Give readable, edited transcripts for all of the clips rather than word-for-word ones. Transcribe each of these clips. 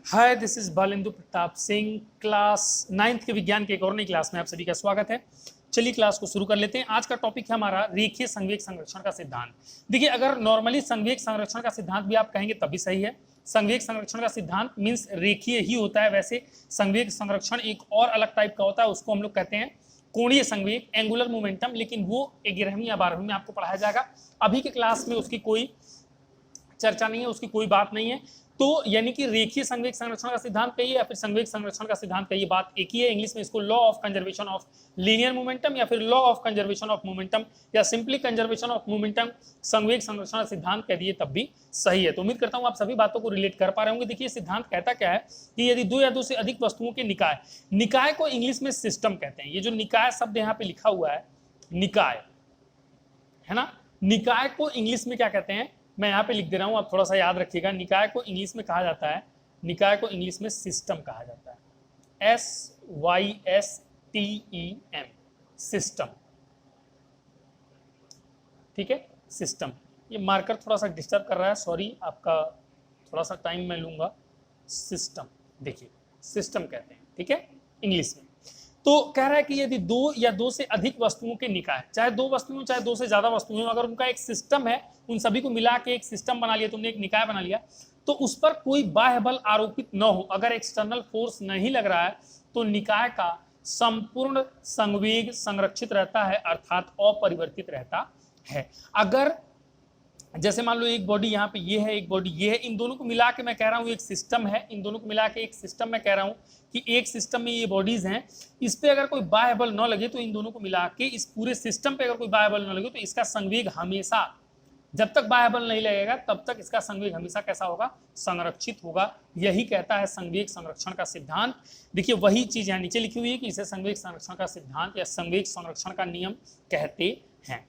Hi, this is Balendu Pratap Singh. Class 9th के विज्ञान के एक और नई क्लास में आप सभी का स्वागत है। चलिए क्लास को शुरू कर लेते हैं। आज का टॉपिक है हमारा रेखीय संवेग संरक्षण का सिद्धांत। देखिए, अगर नॉर्मली संवेग संरक्षण का सिद्धांत भी आप कहेंगे तब भी सही है। संवेग संरक्षण का सिद्धांत मीन्स रेखीय ही होता है। वैसे संवेग संरक्षण एक और अलग टाइप का होता है, उसको हम लोग कहते हैं कोणीय संवेग, एंगुलर मोमेंटम, लेकिन वो 11वीं या 12वीं में आपको पढ़ाया जाएगा। अभी के क्लास में उसकी कोई चर्चा नहीं है, उसकी कोई बात नहीं है। तो यानी कि रेखीय संवेग संरक्षण का सिद्धांत कहिए या फिर संवेग संरक्षण का सिद्धांत कहिए, बात एक ही है। इंग्लिश में इसको law of conservation of linear momentum या फिर law of conservation of momentum या सिंपली कंजर्वेशन ऑफ मोमेंटम संवेग संरक्षण का सिद्धांत कह दिए तब भी सही है। तो उम्मीद करता हूं आप सभी बातों को रिलेट कर पा रहे होंगे। देखिए, सिद्धांत कहता क्या है कि यदि दो या दो से अधिक वस्तुओं के निकाय को इंग्लिश में सिस्टम कहते हैं। ये जो निकाय शब्द यहाँ पे लिखा हुआ है, निकाय है ना, निकाय को इंग्लिश में क्या कहते हैं, मैं यहाँ पे लिख दे रहा हूँ, आप थोड़ा सा याद रखिएगा। निकाय को इंग्लिश में कहा जाता है, निकाय को इंग्लिश में सिस्टम कहा जाता है। SYSTEM, system. ठीक है, सिस्टम। ये मार्कर थोड़ा सा डिस्टर्ब कर रहा है, सॉरी, आपका थोड़ा सा टाइम मैं लूंगा। सिस्टम, देखिए सिस्टम कहते हैं, ठीक है, इंग्लिश में। तो कह रहा है कि यदि दो या दो से अधिक वस्तुओं के निकाय, चाहे दो वस्तुएं चाहे दो से ज्यादा वस्तुएं, अगर उनका एक सिस्टम है, उन सभी को मिला के एक सिस्टम बना लिया, तुमने एक निकाय बना लिया, तो उस पर कोई बाह्य बल आरोपित न हो, अगर एक्सटर्नल फोर्स नहीं लग रहा है, तो निकाय का संपूर्ण संवेग संरक्षित रहता है, अर्थात अपरिवर्तित रहता है। अगर जैसे मान लो एक बॉडी यहाँ पे ये है, एक बॉडी ये है, इन दोनों को मिला के मैं कह रहा हूँ एक सिस्टम है, इन दोनों को मिला के एक सिस्टम मैं कह रहा हूँ कि एक सिस्टम में ये बॉडीज हैं, इस पे अगर कोई बाह्य बल न लगे, तो इन दोनों को मिला के इस पूरे सिस्टम पे अगर कोई बाह्य बल न लगे, तो इसका संवेग हमेशा, जब तक बाह्य बल नहीं लगेगा तब तक इसका संवेग हमेशा कैसा होगा, संरक्षित होगा। यही कहता है संवेग संरक्षण का सिद्धांत। देखिए, वही चीज यहाँ नीचे लिखी हुई है कि इसे संवेग संरक्षण का सिद्धांत या संवेग संरक्षण का नियम कहते हैं।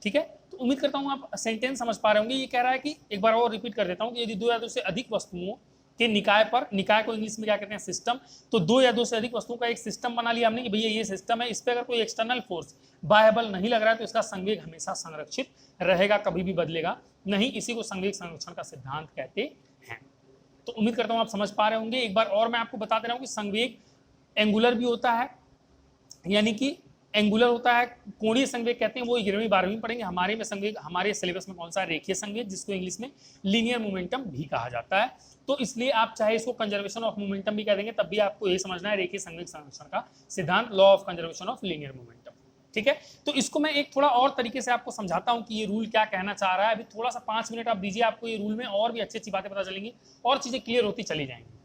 ठीक है, तो उम्मीद करता हूं आप सेंटेंस समझ पा रहे होंगे। ये कह रहा है कि एक बार और रिपीट कर देता हूं कि यदि दो या दो से अधिक वस्तुओं के निकाय पर, निकाय को इंग्लिश में क्या कहते हैं, सिस्टम, तो दो या दो से अधिक वस्तुओं का एक सिस्टम बना लिया हमने कि भैया ये सिस्टम है, इस पर अगर कोई एक्सटर्नल फोर्स, बाह्य बल नहीं लग रहा है, तो इसका संवेग हमेशा संरक्षित रहेगा, कभी भी बदलेगा नहीं। इसी को संवेग संरक्षण का सिद्धांत कहते हैं। तो उम्मीद करता हूं आप समझ पा रहे होंगे। एक बार और मैं आपको बता दे रहा हूं कि संवेग एंगुलर भी होता है, यानी कि एंगुलर होता है, कोणीय संवेग कहते हैं, वो 11वीं 12वीं पढ़ेंगे। हमारे में संवेग, हमारे सिलेबस में कौन सा है, रेखीय संवेग, जिसको इंग्लिश में लीनियर मोमेंटम भी कहा जाता है। तो इसलिए आप चाहे इसको कंजर्वेशन ऑफ मोमेंटम भी कह देंगे, तब भी आपको ये समझना है रेखीय संवेग संरक्षण का सिद्धांत, law of conservation of linear momentum. ठीक है, तो इसको मैं एक थोड़ा और तरीके से आपको समझाता हूं कि ये रूल क्या कहना चाह रहा है। अभी थोड़ा सा 5 मिनट आप दीजिए, आपको ये रूल में और भी अच्छी अच्छी बातें पता चलेंगी और चीजें क्लियर होती चली जाएंगी।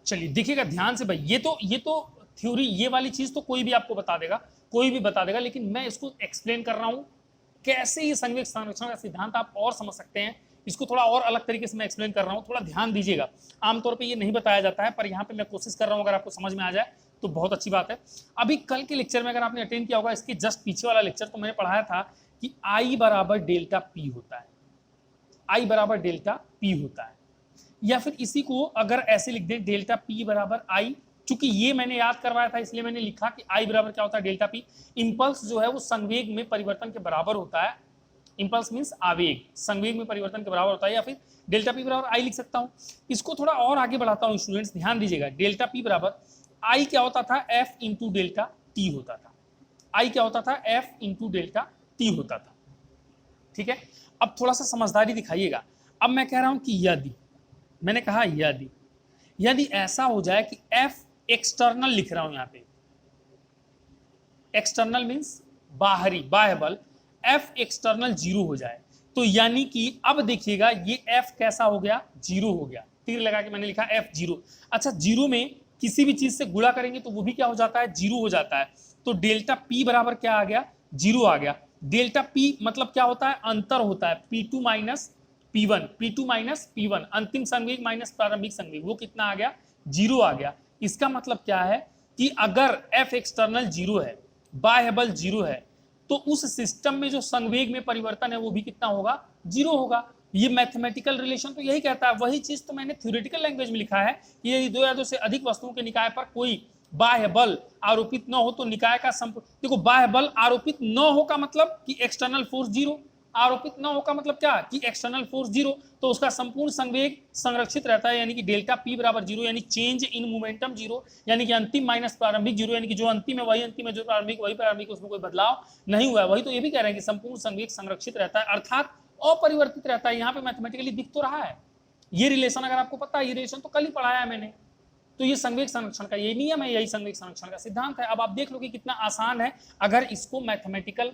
चलिए देखिएगा ध्यान से भाई, ये तो थ्योरी, ये वाली चीज तो कोई भी आपको बता देगा, कोई भी बता देगा, लेकिन मैं इसको एक्सप्लेन कर रहा हूं कैसे ये संवेग संरक्षण का सिद्धांत आप और समझ सकते हैं। इसको थोड़ा और अलग तरीके से मैं एक्सप्लेन कर रहा हूं, थोड़ा ध्यान दीजिएगा। आमतौर पे ये नहीं बताया जाता है, पर यहाँ पे मैं कोशिश कर रहा हूं, अगर आपको समझ में आ जाए तो बहुत अच्छी बात है। अभी कल के लेक्चर में अगर आपने अटेंड किया होगा, इसके जस्ट पीछे वाला लेक्चर, तो मैंने पढ़ाया था कि I बराबर डेल्टा पी होता है, I बराबर डेल्टा पी होता है, या फिर इसी को अगर ऐसे लिख दें, डेल्टा पी बराबर आई। चूंकि ये मैंने याद करवाया था, इसलिए मैंने लिखा कि आई बराबर क्या होता है, डेल्टा पी। इंपल्स जो है वो संवेग में परिवर्तन के बराबर होता है। इंपल्स मींस आवेग, संवेग में परिवर्तन के बराबर होता है, या फिर डेल्टा पी बराबर आई लिख सकता हूं। इसको थोड़ा और आगे बढ़ाता हूं स्टूडेंट्स, ध्यान दीजिएगा। डेल्टा पी बराबर आई क्या होता था, एफ इंटू डेल्टा टी होता था। आई क्या होता था, एफ इंटू डेल्टा टी होता था। ठीक है, अब थोड़ा सा समझदारी दिखाइएगा। अब मैं कह रहा हूं कि यदि, मैंने कहा यदि ऐसा हो जाए कि एफ एक्सटर्नल लिख रहा हूं, यहां पे एक्सटर्नल मींस बाहरी, बाह्य बल, एफ एक्सटर्नल 0 हो जाए, तो यानी कि अब देखिएगा ये एफ कैसा हो गया, 0 हो गया। तीर लगा के मैंने लिखा एफ 0। अच्छा, 0 में किसी भी चीज से गुणा करेंगे तो वो भी क्या हो जाता है, 0 हो जाता है। तो डेल्टा पी बराबर क्या आ गया, 0 आ गया। डेल्टा पी मतलब क्या होता है, अंतर होता है, P2 minus P1, P2 minus P1, अंतिम संवेग माइनस प्रारंभिक संवेग, वो कितना आ गया, 0 आ गया। इसका मतलब क्या है कि अगर F एक्सटर्नल 0 है, बाह्य बल 0 है, तो उस सिस्टम में जो संवेग में परिवर्तन है वो भी कितना होगा, 0 होगा। ये मैथमेटिकल रिलेशन तो यही कहता है। वही चीज तो मैंने थ्योरेटिकल लैंग्वेज में लिखा है कि यदि दो या दो से अधिक वस्तुओं के निकाय पर कोई बाह्य बल आरोपित न हो, तो निकाय का देखो, बाह्य बल आरोपित न हो का मतलब कि एक्सटर्नल फोर्स 0, आरोपित न हो का मतलब क्या कि एक्सटर्नल फोर्स जीरो, तो उसका संपूर्ण संवेग संरक्षित रहता है, यानी कि डेल्टा पी बराबर जीरो, यानी चेंज इन मोमेंटम जीरो, यानी कि अंतिम माइनस प्रारंभिक जीरो, यानी कि जो अंतिम है वही अंतिम है, जो प्रारंभिक वही प्रारंभिक, उसमें कोई बदलाव नहीं हुआ है। वही तो ये भी कह रहे हैं कि संपूर्ण संवेग संरक्षित रहता है, अर्थात अपरिवर्तित रहता है। यहाँ पे मैथमेटिकली दिख तो रहा है ये रिलेशन, अगर आपको पता है ये रिलेशन तो कल ही पढ़ाया है मैंने। तो ये संवेग संरक्षण का ये नियम है, यही संवेग संरक्षण का सिद्धांत है। अब आप देख लो कि कितना आसान है अगर इसको मैथमेटिकल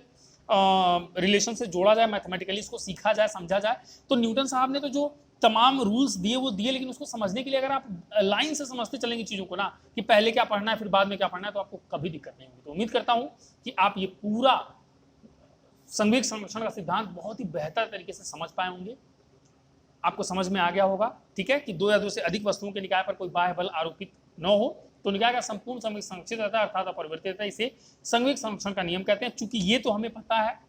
रिलेशन से जोड़ा जाए, मैथमेटिकली इसको सीखा जाए, समझा जाए। तो न्यूटन साहब ने तो जो तमाम रूल्स दिए वो दिए, लेकिन उसको समझने के लिए अगर आप लाइन से समझते चलेंगे चीजों को ना, कि पहले क्या पढ़ना है फिर बाद में क्या पढ़ना है, तो आपको कभी दिक्कत नहीं होगी। तो उम्मीद करता हूं कि आप ये पूरा संवेग संरक्षण का सिद्धांत बहुत ही बेहतर तरीके से समझ पाए होंगे, आपको समझ में आ गया होगा। ठीक है, कि दो या दो से अधिक वस्तुओं के निकाय पर कोई बाह्य बल आरोपित न हो तो निकाय का संपूर्ण संवेग संरक्षित रहता है, अर्थात अपरिवर्तित रहता है। इसे संवेग संरक्षण का नियम कहते हैं। चूंकि ये तो हमें पता है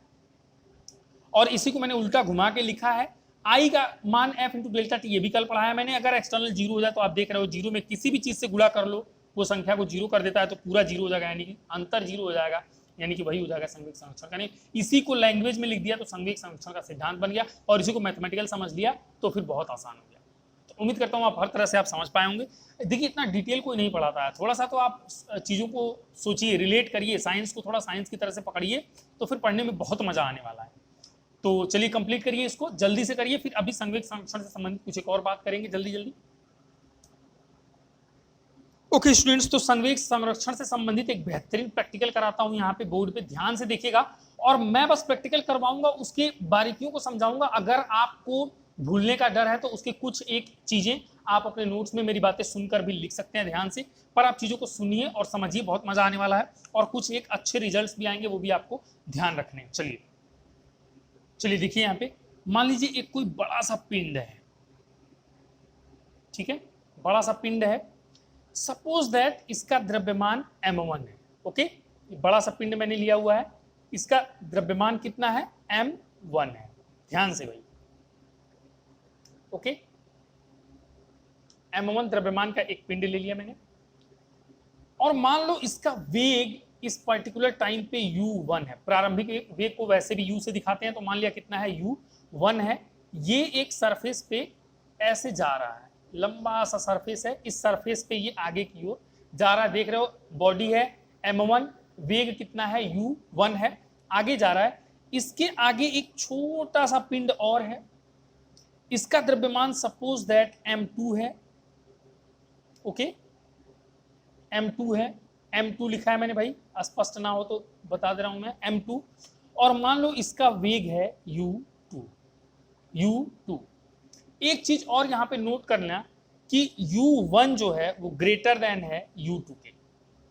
और इसी को मैंने उल्टा घुमा के लिखा है, आई का मान एफ इंटू डेल्टा टी, ये भी कल पढ़ाया मैंने। अगर एक्सटर्नल जीरो हो जाए तो आप देख रहे हो जीरो में किसी भी चीज से गुणा कर लो वो संख्या को जीरो कर देता है, तो पूरा जीरो हो जाएगा, यानी कि अंतर जीरो हो जाएगा, यानी कि वही हो जाएगा संवेग संरक्षण का नियम। इसी को लैंग्वेज में लिख दिया तो संवेग संरक्षण का सिद्धांत बन गया, और इसी को मैथमेटिकल समझ लिया तो फिर बहुत आसान हो गया। तो उम्मीद करता हूँ आप हर तरह से आप समझ पाए होंगे। देखिए इतना डिटेल कोई नहीं पढ़ाता है, थोड़ा सा तो आप चीज़ों को सोचिए, रिलेट करिए, साइंस को थोड़ा साइंस की तरह से पकड़िए, तो फिर पढ़ने में बहुत मजा आने वाला है। तो चलिए कंप्लीट करिए इसको, जल्दी से करिए, फिर अभी संवेग संरक्षण से संबंधित कुछ एक और बात करेंगे जल्दी जल्दी। ओके स्टूडेंट्स, तो संवेग संरक्षण से संबंधित एक बेहतरीन प्रैक्टिकल कराता हूं यहाँ पे बोर्ड पे, ध्यान से देखिएगा। और मैं बस प्रैक्टिकल करवाऊंगा, उसके बारीकियों को समझाऊंगा। अगर आपको भूलने का डर है तो उसके कुछ एक चीजें आप अपने नोट्स में मेरी बातें सुनकर भी लिख सकते हैं ध्यान से, पर आप चीजों को सुनिए और समझिए, बहुत मजा आने वाला है, और कुछ एक अच्छे रिजल्ट्स भी आएंगे, वो भी आपको ध्यान रखने हैं। चलिए देखिए यहाँ पे, मान लीजिए एक कोई बड़ा सा पिंड है, ठीक है, बड़ा सा पिंड है। सपोज दैट इसका द्रव्यमान m1 है। ओके, बड़ा सा पिंड मैंने लिया हुआ है, इसका द्रव्यमान कितना है, m1 है। ध्यान से भाई, ओके, m1 द्रव्यमान का एक पिंड ले लिया मैंने, और मान लो इसका वेग इस पर्टिकुलर टाइम पे u1 है। प्रारंभिक वेग को वैसे भी u से दिखाते हैं, तो मान लिया कितना है, u1 है। ये एक सरफेस पे ऐसे जा रहा है, लंबा सा सरफेस है, इस सरफेस पे ये आगे की ओर जा रहा है, देख रहे हो, बॉडी है m1, वेग कितना है, u1 है, आगे जा रहा है। इसके आगे एक छोटा सा पिंड और है, इसका द्रव्यमान सपोज दैट m2 है। ओके, m2 है, m2 लिखा है मैंने भाई, स्पष्ट ना हो तो बता दे रहा हूं मैं, m2। और मान लो इसका वेग है u2। एक चीज और यहां पे नोट करना कि u1 जो है वो ग्रेटर देन है u2 के,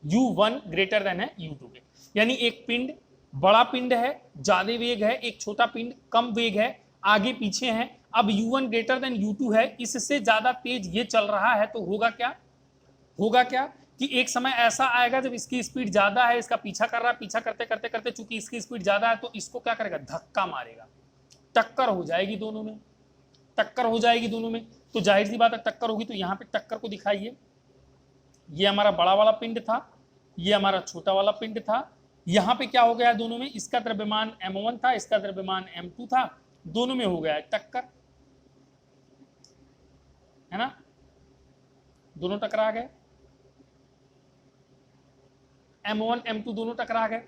u1 ग्रेटर देन है u2 के, यानी एक पिंड बड़ा पिंड है, ज्यादा वेग है, एक छोटा पिंड कम वेग है, आगे पीछे है। अब u1 ग्रेटर देन u2 है, इससे ज्यादा तेज ये चल रहा है, तो होगा क्या कि एक समय ऐसा आएगा जब इसकी स्पीड ज्यादा है, इसका पीछा कर रहा है, पीछा करते करते करते चूंकि इसकी स्पीड ज्यादा है तो इसको क्या करेगा, धक्का मारेगा, टक्कर हो जाएगी दोनों में, टक्कर हो जाएगी दोनों में। तो जाहिर सी बात है टक्कर होगी, तो यहाँ पे टक्कर को दिखाइए, ये हमारा बड़ा वाला पिंड था, ये हमारा छोटा वाला पिंड था, यहाँ पे क्या हो गया दोनों में, इसका द्रव्यमान m1 था, इसका द्रव्यमान m2 था, दोनों में हो गया है टक्कर, है ना, दोनों टकरा गए, m1 m2 दोनों टकरा गए।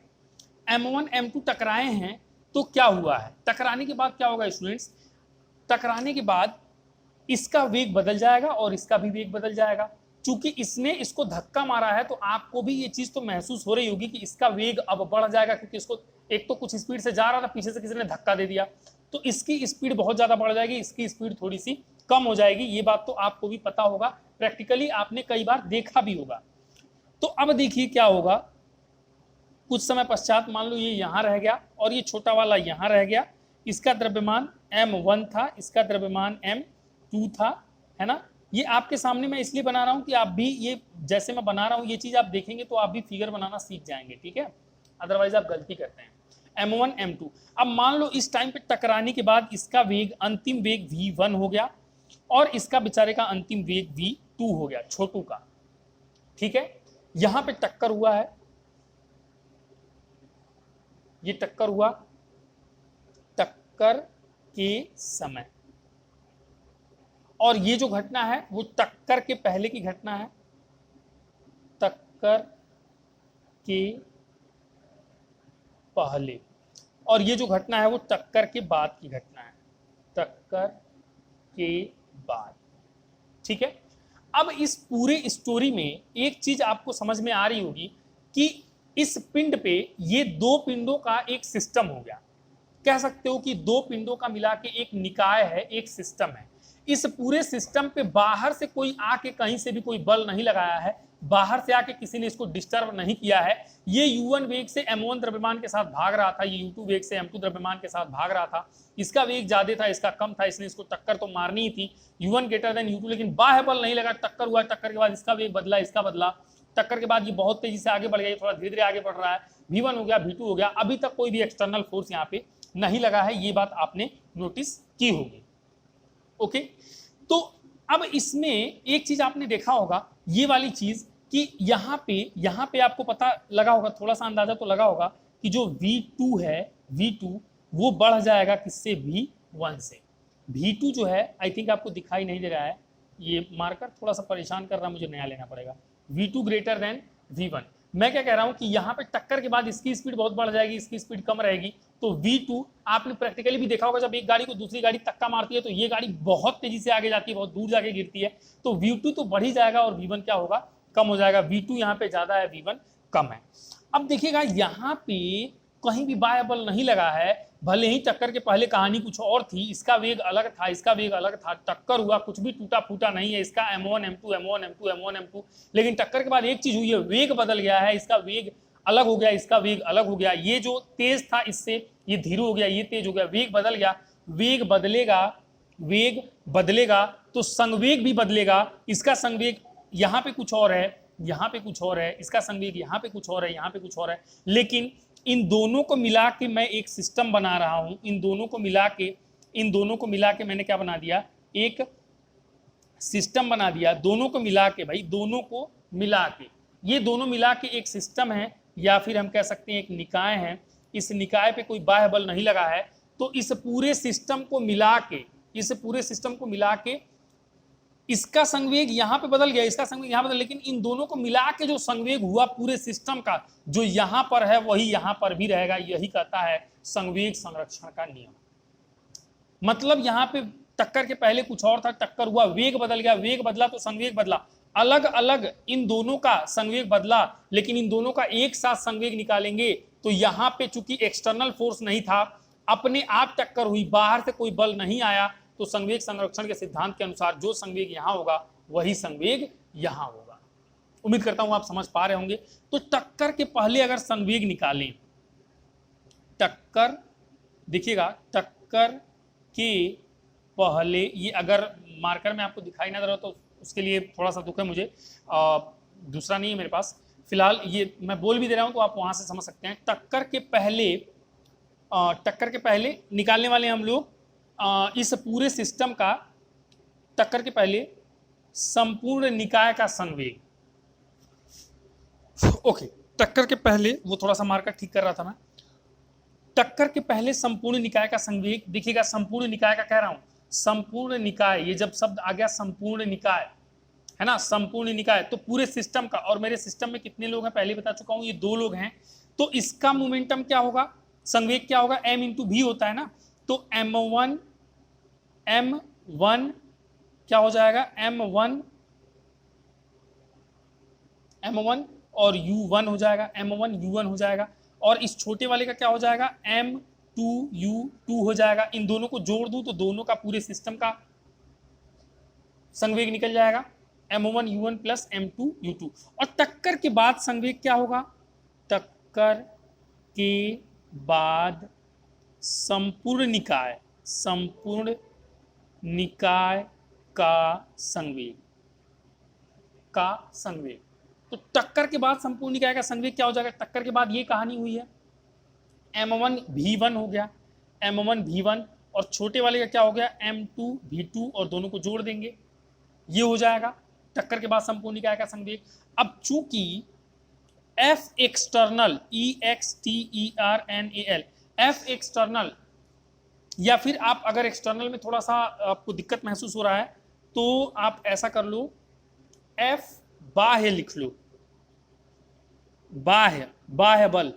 m1 m2 टकराए हैं तो क्या हुआ है, टकराने के बाद क्या होगा स्टूडेंट्स, टकराने के बाद इसका वेग बदल जाएगा और इसका भी वेग बदल जाएगा। चूंकि इसने इसको धक्का मारा है तो आपको भी ये चीज तो महसूस हो रही होगी कि इसका वेग अब बढ़ जाएगा, क्योंकि इसको एक तो कुछ स्पीड से जा रहा था, पीछे से किसी ने धक्का दे दिया, तो इसकी स्पीड बहुत ज्यादा बढ़ जाएगी, इसकी स्पीड थोड़ी सी कम हो जाएगी। ये बात तो आपको भी पता होगा, प्रैक्टिकली आपने कई बार देखा भी होगा। तो अब देखिए क्या होगा, कुछ समय पश्चात मान लो ये यहाँ रह गया और ये छोटा वाला यहाँ रह गया, इसका द्रव्यमान m1 था, इसका द्रव्यमान m2 था, है ना। ये आपके सामने मैं इसलिए बना रहा हूँ कि आप भी ये जैसे मैं बना रहा हूँ ये चीज आप देखेंगे तो आप भी फिगर बनाना सीख जाएंगे, ठीक है, अदरवाइज आप गलती करते हैं। m1 m2, अब मान लो इस टाइम पे टकराने के बाद इसका वेग, अंतिम वेग v1 हो गया और इसका बेचारे का अंतिम वेग v2 हो गया, छोटू का, ठीक है। यहां पे टक्कर हुआ है, ये टक्कर हुआ, टक्कर के समय, और ये जो घटना है वो टक्कर के पहले की घटना है, टक्कर के पहले, और ये जो घटना है वो टक्कर के बाद की घटना है, टक्कर के बाद। ठीक है, अब इस पूरे स्टोरी में एक चीज आपको समझ में आ रही होगी कि इस पिंड पे ये दो पिंडों का एक सिस्टम हो गया, कह सकते हो कि दो पिंडों का मिला के एक निकाय है, एक सिस्टम है। इस पूरे सिस्टम पे बाहर से कोई आके कहीं से भी कोई बल नहीं लगाया है, बाहर से आके किसी ने इसको डिस्टर्ब नहीं किया है। ये u1 वेग से m1 द्रव्यमान के साथ भाग रहा था, ये u2 वेग से m2 द्रव्यमान के साथ भाग रहा था। इसका वेग ज्यादा था, इसका कम था, इसने इसको टक्कर तो मारनी ही थी, u1 ग्रेटर देन u2, लेकिन बाह्य बल नहीं लगा, टक्कर हुआ, टक्कर के बाद इसका वेग बदला, इसका बदला, टक्कर के बाद ये बहुत तेजी से आगे बढ़ गया, थोड़ा धीरे धीरे आगे बढ़ रहा है, v1 हो गया, v2 हो गया, अभी तक कोई भी एक्सटर्नल फोर्स यहाँ पे नहीं लगा है, ये बात आपने नोटिस की होगी। ओके, तो अब इसमें एक चीज आपने देखा होगा, ये वाली चीज कि यहाँ पे आपको पता लगा होगा, थोड़ा सा अंदाजा तो लगा होगा कि जो V2 है, V2 वो बढ़ जाएगा किससे, V1 से। V2 जो है, आई थिंक आपको दिखाई नहीं दे रहा है, ये मार्कर थोड़ा सा परेशान कर रहा है, मुझे नया लेना पड़ेगा। V2 greater than V1। मैं क्या कह रहा हूं कि यहाँ पे टक्कर के बाद इसकी स्पीड बहुत बढ़ जाएगी, इसकी स्पीड कम रहेगी, तो V2 आपने प्रैक्टिकली भी देखा होगा, जब एक गाड़ी को दूसरी गाड़ी धक्का मारती है तो ये गाड़ी बहुत तेजी से आगे जाती है, बहुत दूर जाके गिरती है, तो V2 तो बढ़ ही जाएगा और V1 क्या होगा, कम हो जाएगा। V2 यहाँ पे ज्यादा है, V1 कम है। अब देखिएगा यहाँ पे कहीं भी बाह्य बल नहीं लगा है, भले ही टक्कर के पहले कहानी कुछ और थी, इसका वेग अलग था, इसका वेग अलग था, टक्कर हुआ, कुछ भी टूटा फूटा नहीं है, इसका m1 m2 m1 m2 m1 m2, लेकिन टक्कर के बाद एक चीज हुई है, वेग बदल गया है, इसका वेग अलग हो गया, इसका वेग अलग हो गया, ये जो तेज था इससे ये धीरे हो गया, ये तेज हो गया, वेग बदल गया, वेग बदलेगा, वेग बदलेगा तो संवेग भी बदलेगा, इसका संवेग यहाँ पे कुछ और है, यहाँ पे कुछ और है, इसका संवेग यहाँ पे कुछ और है, यहाँ पे कुछ और है, लेकिन इन दोनों को मिला के मैं एक सिस्टम बना रहा हूं, इन दोनों को मिला के मैंने क्या बना दिया, एक सिस्टम बना दिया, दोनों को मिला के, भाई दोनों को मिला के, ये दोनों मिला के एक सिस्टम है, या फिर हम कह सकते हैं एक निकाय है। इस निकाय पे कोई बाह्य बल नहीं लगा है, तो इस पूरे सिस्टम को मिला के इसका संवेग यहाँ पे बदल गया, इसका संवेग यहाँ बदल, लेकिन इन दोनों को मिला के जो संवेग हुआ पूरे सिस्टम का, जो यहाँ पर है वही यहाँ पर भी रहेगा, यही कहता है संवेग संरक्षण का नियम। मतलब यहाँ पे टक्कर के पहले कुछ और था, टक्कर हुआ, वेग बदल गया, वेग बदला तो संवेग बदला, अलग अलग इन दोनों का संवेग बदला, लेकिन इन दोनों का एक साथ संवेग निकालेंगे तो यहाँ पे चूंकि एक्सटर्नल फोर्स नहीं था, अपने आप टक्कर हुई, बाहर से कोई बल नहीं आया, तो संवेग संरक्षण के सिद्धांत के अनुसार जो संवेग यहाँ होगा वही संवेग यहाँ होगा। उम्मीद करता हूं आप समझ पा रहे होंगे। तो टक्कर के पहले अगर संवेग निकालें, टक्कर देखिएगा, टक्कर के पहले, ये अगर मार्कर में आपको दिखाई ना दे रहा तो उसके लिए थोड़ा सा दुख है मुझे, दूसरा नहीं है मेरे पास फिलहाल, ये मैं बोल भी दे रहा हूं तो आप वहां से समझ सकते हैं। टक्कर के पहले निकालने वाले हम लोग इस पूरे सिस्टम का, टक्कर के पहले संपूर्ण निकाय का संवेग। ओके, टक्कर के पहले, वो थोड़ा सा मार्कर ठीक कर रहा था मैं, टक्कर के पहले संपूर्ण निकाय का संवेग। देखिएगा संपूर्ण निकाय का कह रहा हूं, संपूर्ण निकाय, ये जब शब्द आ गया संपूर्ण निकाय है ना, संपूर्ण निकाय, तो पूरे सिस्टम का, और मेरे सिस्टम में कितने लोग हैं पहले बता चुका हूं, ये 2 लोग हैं, तो इसका मोमेंटम क्या होगा, संवेग क्या होगा, m इंटू भी होता है ना, तो m1 क्या हो जाएगा, m1 और u1 हो जाएगा, m1 u1 हो जाएगा, और इस छोटे वाले का क्या हो जाएगा, m2 u2 हो जाएगा। इन दोनों को जोड़ दूं तो दोनों का पूरे सिस्टम का संवेग निकल जाएगा, m1 u1 plus m2 u2। और टक्कर के बाद संवेग क्या होगा, टक्कर के बाद संपूर्ण निकाय का संवेग, तो टक्कर के बाद संपूर्ण निकाय का संवेग क्या हो जाएगा, टक्कर के बाद ये कहानी हुई है, m1 v1 हो गया, m1 v1, और छोटे वाले का क्या हो गया, m2 v2, और दोनों को जोड़ देंगे, ये हो जाएगा टक्कर के बाद संपूर्ण निकाय का संवेग। अब चूंकि F external, EXTERNAL, F external या फिर आप अगर एक्सटर्नल में थोड़ा सा आपको दिक्कत महसूस हो रहा है तो आप ऐसा कर लो, एफ बाह्य लिख लो। बाह्य, बाह्य बल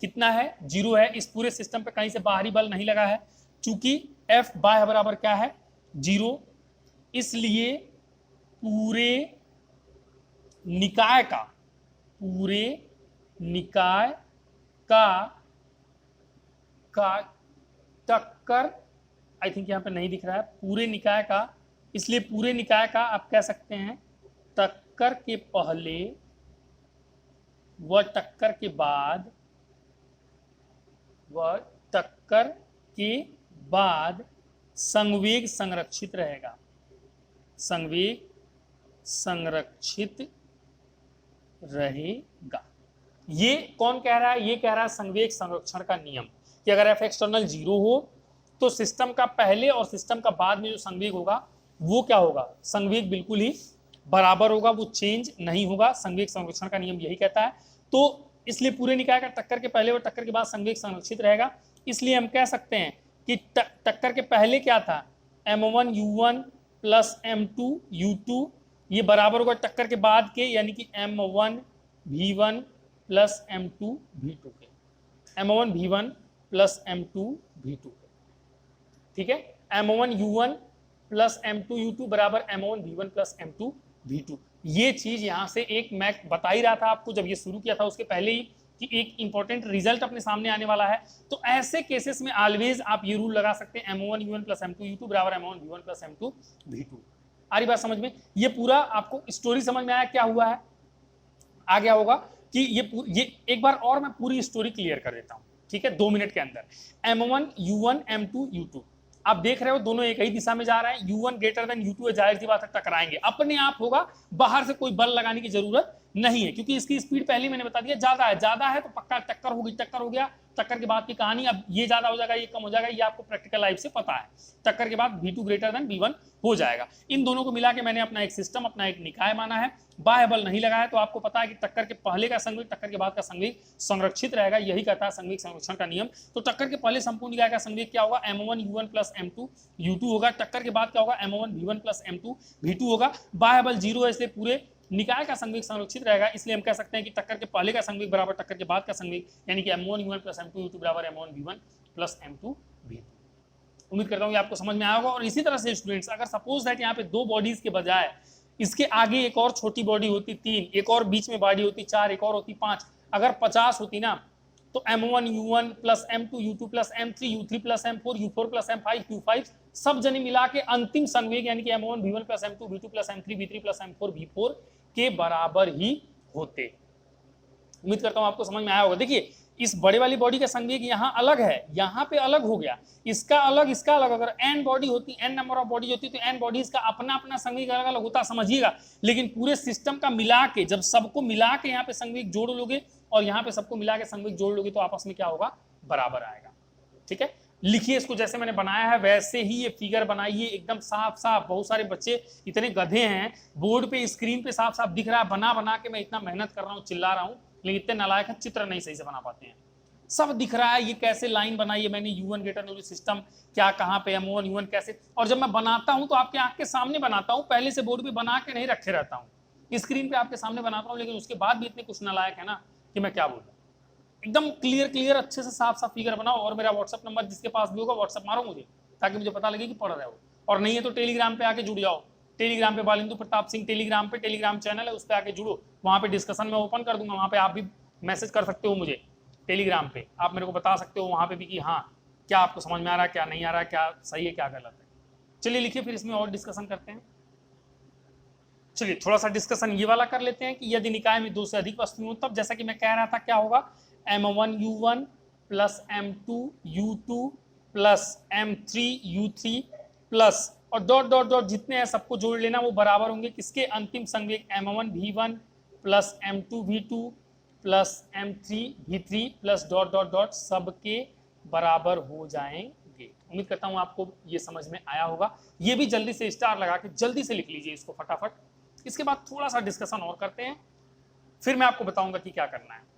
कितना है, 0 है। इस पूरे सिस्टम पे कहीं से बाहरी बल नहीं लगा है, चूंकि एफ बाह्य बराबर क्या है, 0, इसलिए पूरे निकाय का, पूरे निकाय का टक्कर, आई थिंक यहां पे नहीं दिख रहा है, पूरे निकाय का, इसलिए पूरे निकाय का आप कह सकते हैं टक्कर के पहले व टक्कर के बाद, व टक्कर के बाद संवेग संरक्षित रहेगा, संवेग संरक्षित रहेगा। ये कौन कह रहा है, ये कह रहा है संवेग संरक्षण का नियम, कि अगर एफ एक्सटर्नल 0 हो तो सिस्टम का पहले और सिस्टम का बाद में जो संवेग होगा वो क्या होगा, संवेग बिल्कुल ही बराबर होगा, वो चेंज नहीं होगा। संवेग संरक्षण का नियम यही कहता है। तो इसलिए पूरे निकाय का टक्कर के पहले और टक्कर के बाद संवेग संरक्षित रहेगा। इसलिए हम कह सकते हैं कि टक्कर के पहले क्या था, m1 u1 plus m2 u2, ये बराबर होगा टक्कर के बाद के, यानी कि m1 v1 plus m2 v2 के, m1 v1 plus m2 v2 के, ठीक है। m1 u1 plus m2 u2 बराबर m1 v1 plus m2 v2। ये चीज यहां से एक मैं बता ही रहा था आपको जब ये शुरू किया था उसके पहले ही, कि एक इंपॉर्टेंट रिजल्ट अपने सामने आने वाला है। तो ऐसे केसेस में ऑलवेज आप ये रूल लगा सकते हैं, m1 u1 plus m2 u2 बराबर m1 v1 plus m2 v2। आ रही बात समझ में? ये पूरा आपको स्टोरी समझ में आया क्या हुआ है, आ गया होगा कि ये एक बार और मैं पूरी स्टोरी क्लियर कर देता हूं, ठीक है, 2 मिनट के अंदर। m1 u1 m2 u2, आप देख रहे हो दोनों एक ही दिशा में जा रहे हैं, u1 ग्रेटर देन u2 है, जाहिर सी बात है टकराएंगे, अपने आप होगा, बाहर से कोई बल लगाने की जरूरत नहीं है, क्योंकि इसकी स्पीड पहले मैंने बता दिया ज्यादा है, ज्यादा है तो पक्का टक्कर होगी, टक्कर हो गया, टक्कर के बाद की कहानी, अब ये ज्यादा हो जाएगा ये कम हो जाएगा, ये आपको प्रैक्टिकल लाइफ से पता है। टक्कर के बाद v2 ग्रेटर देन v1 हो जाएगा। इन दोनों को मिला के मैंने अपना एक सिस्टम, अपना एक निकाय माना है, बाह्य बल नहीं लगाया, तो आपको पता है कि टक्कर के पहले का संवेग टक्कर के बाद का संवेग संरक्षित रहेगा, यही कहता है संवेग संरक्षण का नियम। तो टक्कर के पहले संपूर्ण निकाय का संवेग क्या होगा, m1 u1 plus m2 u2 होगा। टक्कर के बाद क्या होगा, m1 v1 plus m2 v2 होगा। बाह्य बल 0 है, इसलिए पूरे निकाय का संवेग संरक्षित रहेगा, इसलिए हम कह सकते हैं कि टक्कर के पहले का संवेग बराबर टक्कर के बाद का संवेग, यानी कि m1 u1 plus m2 u2 बराबर m1 v1 plus m2 v2। उम्मीद करता हूं कि आपको समझ में आया होगा। और इसी तरह से स्टूडेंट्स, अगर सपोज दैट यहाँ पे 2 बॉडीज के बजाय इसके आगे एक और छोटी बॉडी होती 3, एक और बीच में बॉडी होती 4, एक और होती 5, अगर 50 होती ना, तो m1 u1 plus m2 u2 plus m3 u3 plus m4 u4 plus m5 q5 सब जने मिला के अंतिम संवेग, यानी कि m1 v1 plus m2 v2 plus m3 v3 plus m4 v4 के बराबर ही होते। उम्मीद करता हूं आपको समझ में आया होगा। देखिए इस बड़े वाली बॉडी का संवेग यहाँ अलग है, यहाँ पे अलग हो गया, इसका अलग इसका अलग। अगर n बॉडी होती, n नंबर ऑफ बॉडी होती, तो n बॉडीज का अपना अपना संवेग अलग अलग होता, समझिएगा। लेकिन पूरे सिस्टम का मिला के, जब सबको मिला के यहाँ पे संवेग जोड़ लोगे और यहाँ पे सबको मिला के संवेग जोड़ लोगे, तो आपस में क्या होगा, बराबर आएगा। ठीक है, लिखिए इसको जैसे मैंने बनाया है वैसे ही ये फिगर बनाइए, एकदम साफ साफ। बहुत सारे बच्चे इतने गधे हैं, बोर्ड पे स्क्रीन पे साफ साफ दिख रहा है, बना बना के मैं इतना मेहनत कर रहा हूँ, चिल्ला रहा हूँ, लेकिन इतने नालायक हैं, चित्र नहीं सही से बना पाते हैं। सब दिख रहा है, ये कैसे लाइन बनाई है मैंने, u1 ग्रेटर देन सिस्टम क्या कहाँ पे, m1 u1 कैसे। और जब मैं बनाता हूँ तो आपके आंख के सामने बनाता हूँ, पहले से बोर्ड पे बना के नहीं रखे रहता हूँ, स्क्रीन पे आपके सामने बनाता हूँ, लेकिन उसके बाद भी इतने कुछ नालायक है ना कि मैं क्या बोलूँ। एकदम क्लियर अच्छे से साफ साफ फिगर बनाओ। और मेरा व्हाट्सअप नंबर जिसके पास भी होगा व्हाट्सअप मारो मुझे, ताकि मुझे पता लगे कि पढ़ रहे हो। और नहीं है तो टेलीग्राम पे आके जुड़ जाओ, टेलीग्राम पे बालिंदु प्रताप सिंह टेलीग्राम पे, टेलीग्राम चैनल है, उस पर आके जुड़ो, वहाँ पे डिस्कशन में ओपन कर दूंगा, वहाँ पे आप भी मैसेज कर सकते हो मुझे टेलीग्राम पे, आप मेरे को बता सकते हो वहाँ पे भी कि हाँ क्या आपको समझ में आ रहा है, क्या नहीं आ रहा है, क्या सही है क्या गलत है। चलिए लिखिए, फिर इसमें और डिस्कशन करते हैं। चलिए थोड़ा सा डिस्कशन ये वाला कर लेते हैं कि यदि निकाय में 2 से अधिक वस्तुएं हो, तब जैसा कि मैं कह रहा था क्या होगा, m1 u1 plus m2 u2 plus m3 u3 plus और डॉट डॉट डॉट जितने हैं सबको जोड़ लेना, वो बराबर होंगे किसके, अंतिम संवेग m1 v1 plus m2 v2 plus m3 v3 plus dot dot dot सबके बराबर हो जाएंगे। उम्मीद करता हूं आपको ये समझ में आया होगा। ये भी जल्दी से स्टार लगा के जल्दी से लिख लीजिए इसको फटाफट। इसके बाद थोड़ा सा डिस्कशन और करते हैं, फिर मैं आपको बताऊंगा कि क्या करना है।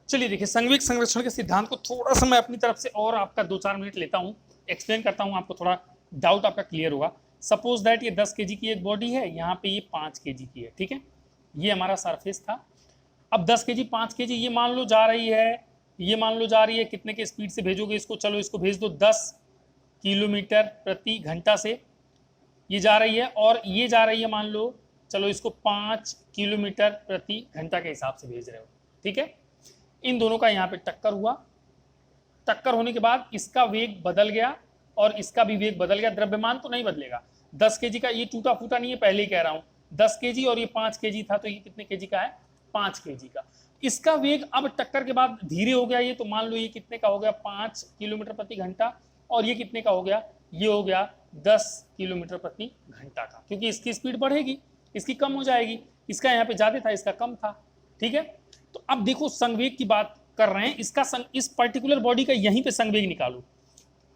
चलिए देखिए, संवेग संरक्षण के सिद्धांत को थोड़ा सा मैं अपनी तरफ से और आपका 2-4 मिनट लेता हूँ, एक्सप्लेन करता हूँ, आपको थोड़ा डाउट आपका क्लियर होगा। सपोज दैट ये 10 kg की एक बॉडी है, यहाँ पे ये 5 kg की है, ठीक है, ये हमारा सरफेस था। अब 10 kg 5 kg ये मान लो जा रही है, ये मान लो जा रही है, कितने के स्पीड से भेजोगे इसको, चलो इसको भेज दो 10 किलोमीटर प्रति घंटा से ये जा रही है, और ये जा रही है मान लो, चलो इसको 5 किलोमीटर प्रति घंटा के हिसाब से भेज रहे हो, ठीक है। इन दोनों का यहाँ पे टक्कर हुआ, टक्कर होने के बाद इसका वेग बदल गया और इसका भी वेग बदल गया, द्रव्यमान तो नहीं बदलेगा। 10 kg का ये टूटा फूटा नहीं है, पहले ही कह रहा हूँ, 10 kg और ये 5 kg था, तो ये कितने kg का है, 5 kg का। इसका वेग अब टक्कर के बाद धीरे हो गया ये, तो मान लो ये कितने का हो गया, 5 किलोमीटर प्रति घंटा, और ये कितने का हो गया, ये हो गया 10 किलोमीटर प्रति घंटा का, क्योंकि इसकी स्पीड बढ़ेगी, इसकी कम हो जाएगी, इसका यहाँ पे ज्यादा था, इसका कम था, ठीक है। तो अब देखो संवेग की बात कर रहे हैं, इसका इस पर्टिकुलर बॉडी का यहीं पे संवेग निकालो,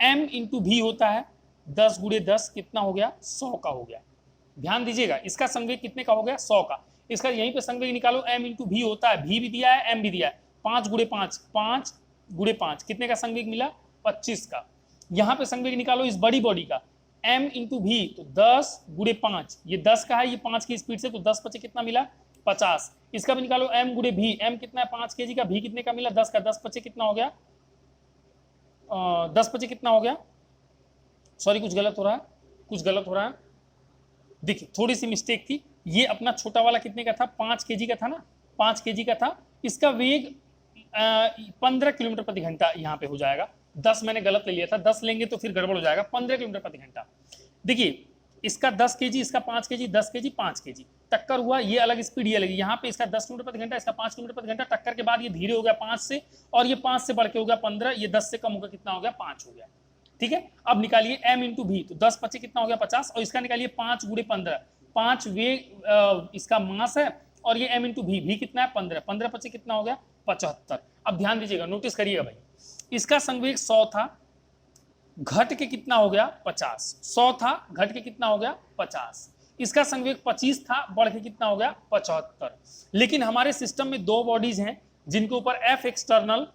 m इंटू भी होता है 10 गुणे 10 कितना हो गया, 100 का हो गया। ध्यान दीजिएगा, इसका संवेग कितने का हो गया, 100 का। इसका यहीं पे संवेग निकालो, m इंटू भी होता है, भी दिया है, m भी दिया है, 5 गुणे 5, 5 गुणे 5 कितने का संवेग मिला, 25 का। यहाँ पे संवेग निकालो इस बड़ी बॉडी का, m इंटू भी, तो 10 गुणे 5, ये 10 का है, ये 5 की स्पीड से, तो 10 पचे कितना मिला, 50। इसका भी निकालो m गुणे भी, m कितना है 5 kg का, भी कितने का मिला 10 का, 10 पचे कितना हो गया, 10 पचे कितना हो गया, सॉरी कुछ गलत हो रहा है, कुछ गलत हो रहा है, देखिए थोड़ी सी मिस्टेक थी, ये अपना छोटा वाला कितने का था, 5 kg का था ना, 5 kg का था, इसका वेग 15 किलोमीटर प्रति घंटा यहाँ पे हो जाएगा, 10 मैंने गलत ले लिया था, 10 लेंगे तो फिर गड़बड़ हो जाएगा, 15 किलोमीटर प्रति घंटा। देखिए इसका 10 kg, इसका 5 kg, 10 kg 5 kg, टक्कर हुआ, ये अलग स्पीड, ये अलग, यहाँ पे इसका 10 किलोमीटर प्रति घंटा, इसका 5 किलोमीटर प्रति घंटा, टक्कर के बाद ये धीरे हो गया 5 से, और ये 5 से बढ़ के हो गया 15, ये 10 से कम होगा कितना हो गया, 5 हो गया, ठीक है। अब निकालिए m इंटू भी, तो 10 पचे कितना हो गया 50, और इसका निकालिए 5 गुणे 15, 5 वेग इसका मास है, और ये m इंटू भी कितना है 15, 15 पचे कितना हो गया 75। अब ध्यान दीजिएगा, नोटिस करिएगा भाई, इसका संवेग 100 था, घट के कितना हो गया 50, 100 था घट के कितना हो गया 50, इसका संवेग 25 था, बढ़ के कितना हो गया 75। लेकिन हमारे सिस्टम में दो बॉडीज हैं जिनके ऊपर F एक्सटर्नल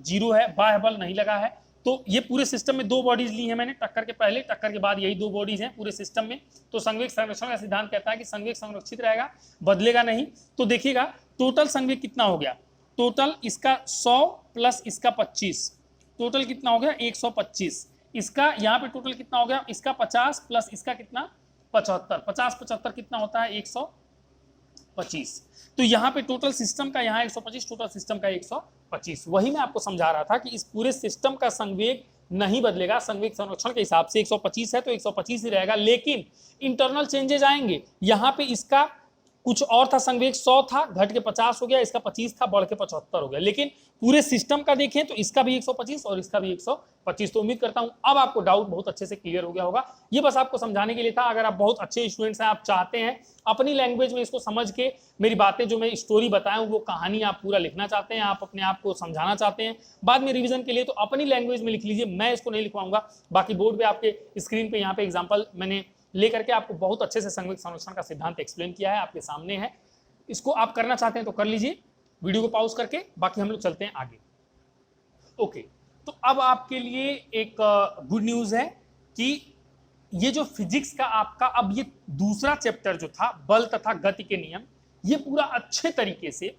0 है, बाह्य बल नहीं लगा है, तो ये पूरे सिस्टम में दो बॉडीज ली है मैंने, टक्कर के पहले टक्कर के बाद यही दो बॉडीज हैं पूरे सिस्टम में। तो संवेग संरक्षण का सिद्धांत कहता है कि संवेग संरक्षित रहेगा, बदलेगा नहीं। तो देखिएगा टोटल संवेग कितना हो गया, टोटल इसका 100 प्लस इसका 25, टोटल कितना हो गया 125। इसका यहाँ पे टोटल कितना हो गया, इसका 50 प्लस इसका कितना 75, 50 75 कितना होता है 125। तो यहाँ पे टोटल सिस्टम का यहाँ 125, टोटल सिस्टम का 125। वही मैं आपको समझा रहा था कि इस पूरे सिस्टम का संवेग नहीं बदलेगा, संवेग संरक्षण के हिसाब से 125 है तो 125 ही रहेगा, लेकिन इंटरनल चेंजेस आएंगे। यहाँ पे इसका कुछ और था, संवेग 100 था घट के 50 हो गया, इसका 25 था बढ़ के 75 हो गया, लेकिन पूरे सिस्टम का देखें तो इसका भी 125 और इसका भी 125। तो उम्मीद करता हूं अब आपको डाउट बहुत अच्छे से क्लियर हो गया होगा। ये बस आपको समझाने के लिए था। अगर आप बहुत अच्छे स्टूडेंट्स हैं, आप चाहते हैं अपनी लैंग्वेज में इसको समझ के मेरी बातें जो मैं स्टोरी बताया हूं वो कहानी आप पूरा लिखना चाहते हैं, आप अपने आप को समझाना चाहते हैं बाद में रिविजन के लिए, तो अपनी लैंग्वेज में लिख लीजिए, मैं इसको नहीं लिखवाऊंगा। बाकी बोर्ड पे आपके स्क्रीन पे यहाँ पे एग्जाम्पल मैंने लेकर के आपको बहुत अच्छे से संवेग संरक्षण का सिद्धांत एक्सप्लेन किया है, आपके सामने है। इसको आप करना चाहते हैं तो कर लीजिए, वीडियो को पॉज करके, बाकी हम लोग चलते हैं आगे। ओके, तो अब आपके लिए एक गुड न्यूज है कि ये जो फिजिक्स का आपका अब ये दूसरा चैप्टर जो था बल तथा गति के नियम, ये पूरा अच्छे तरीके से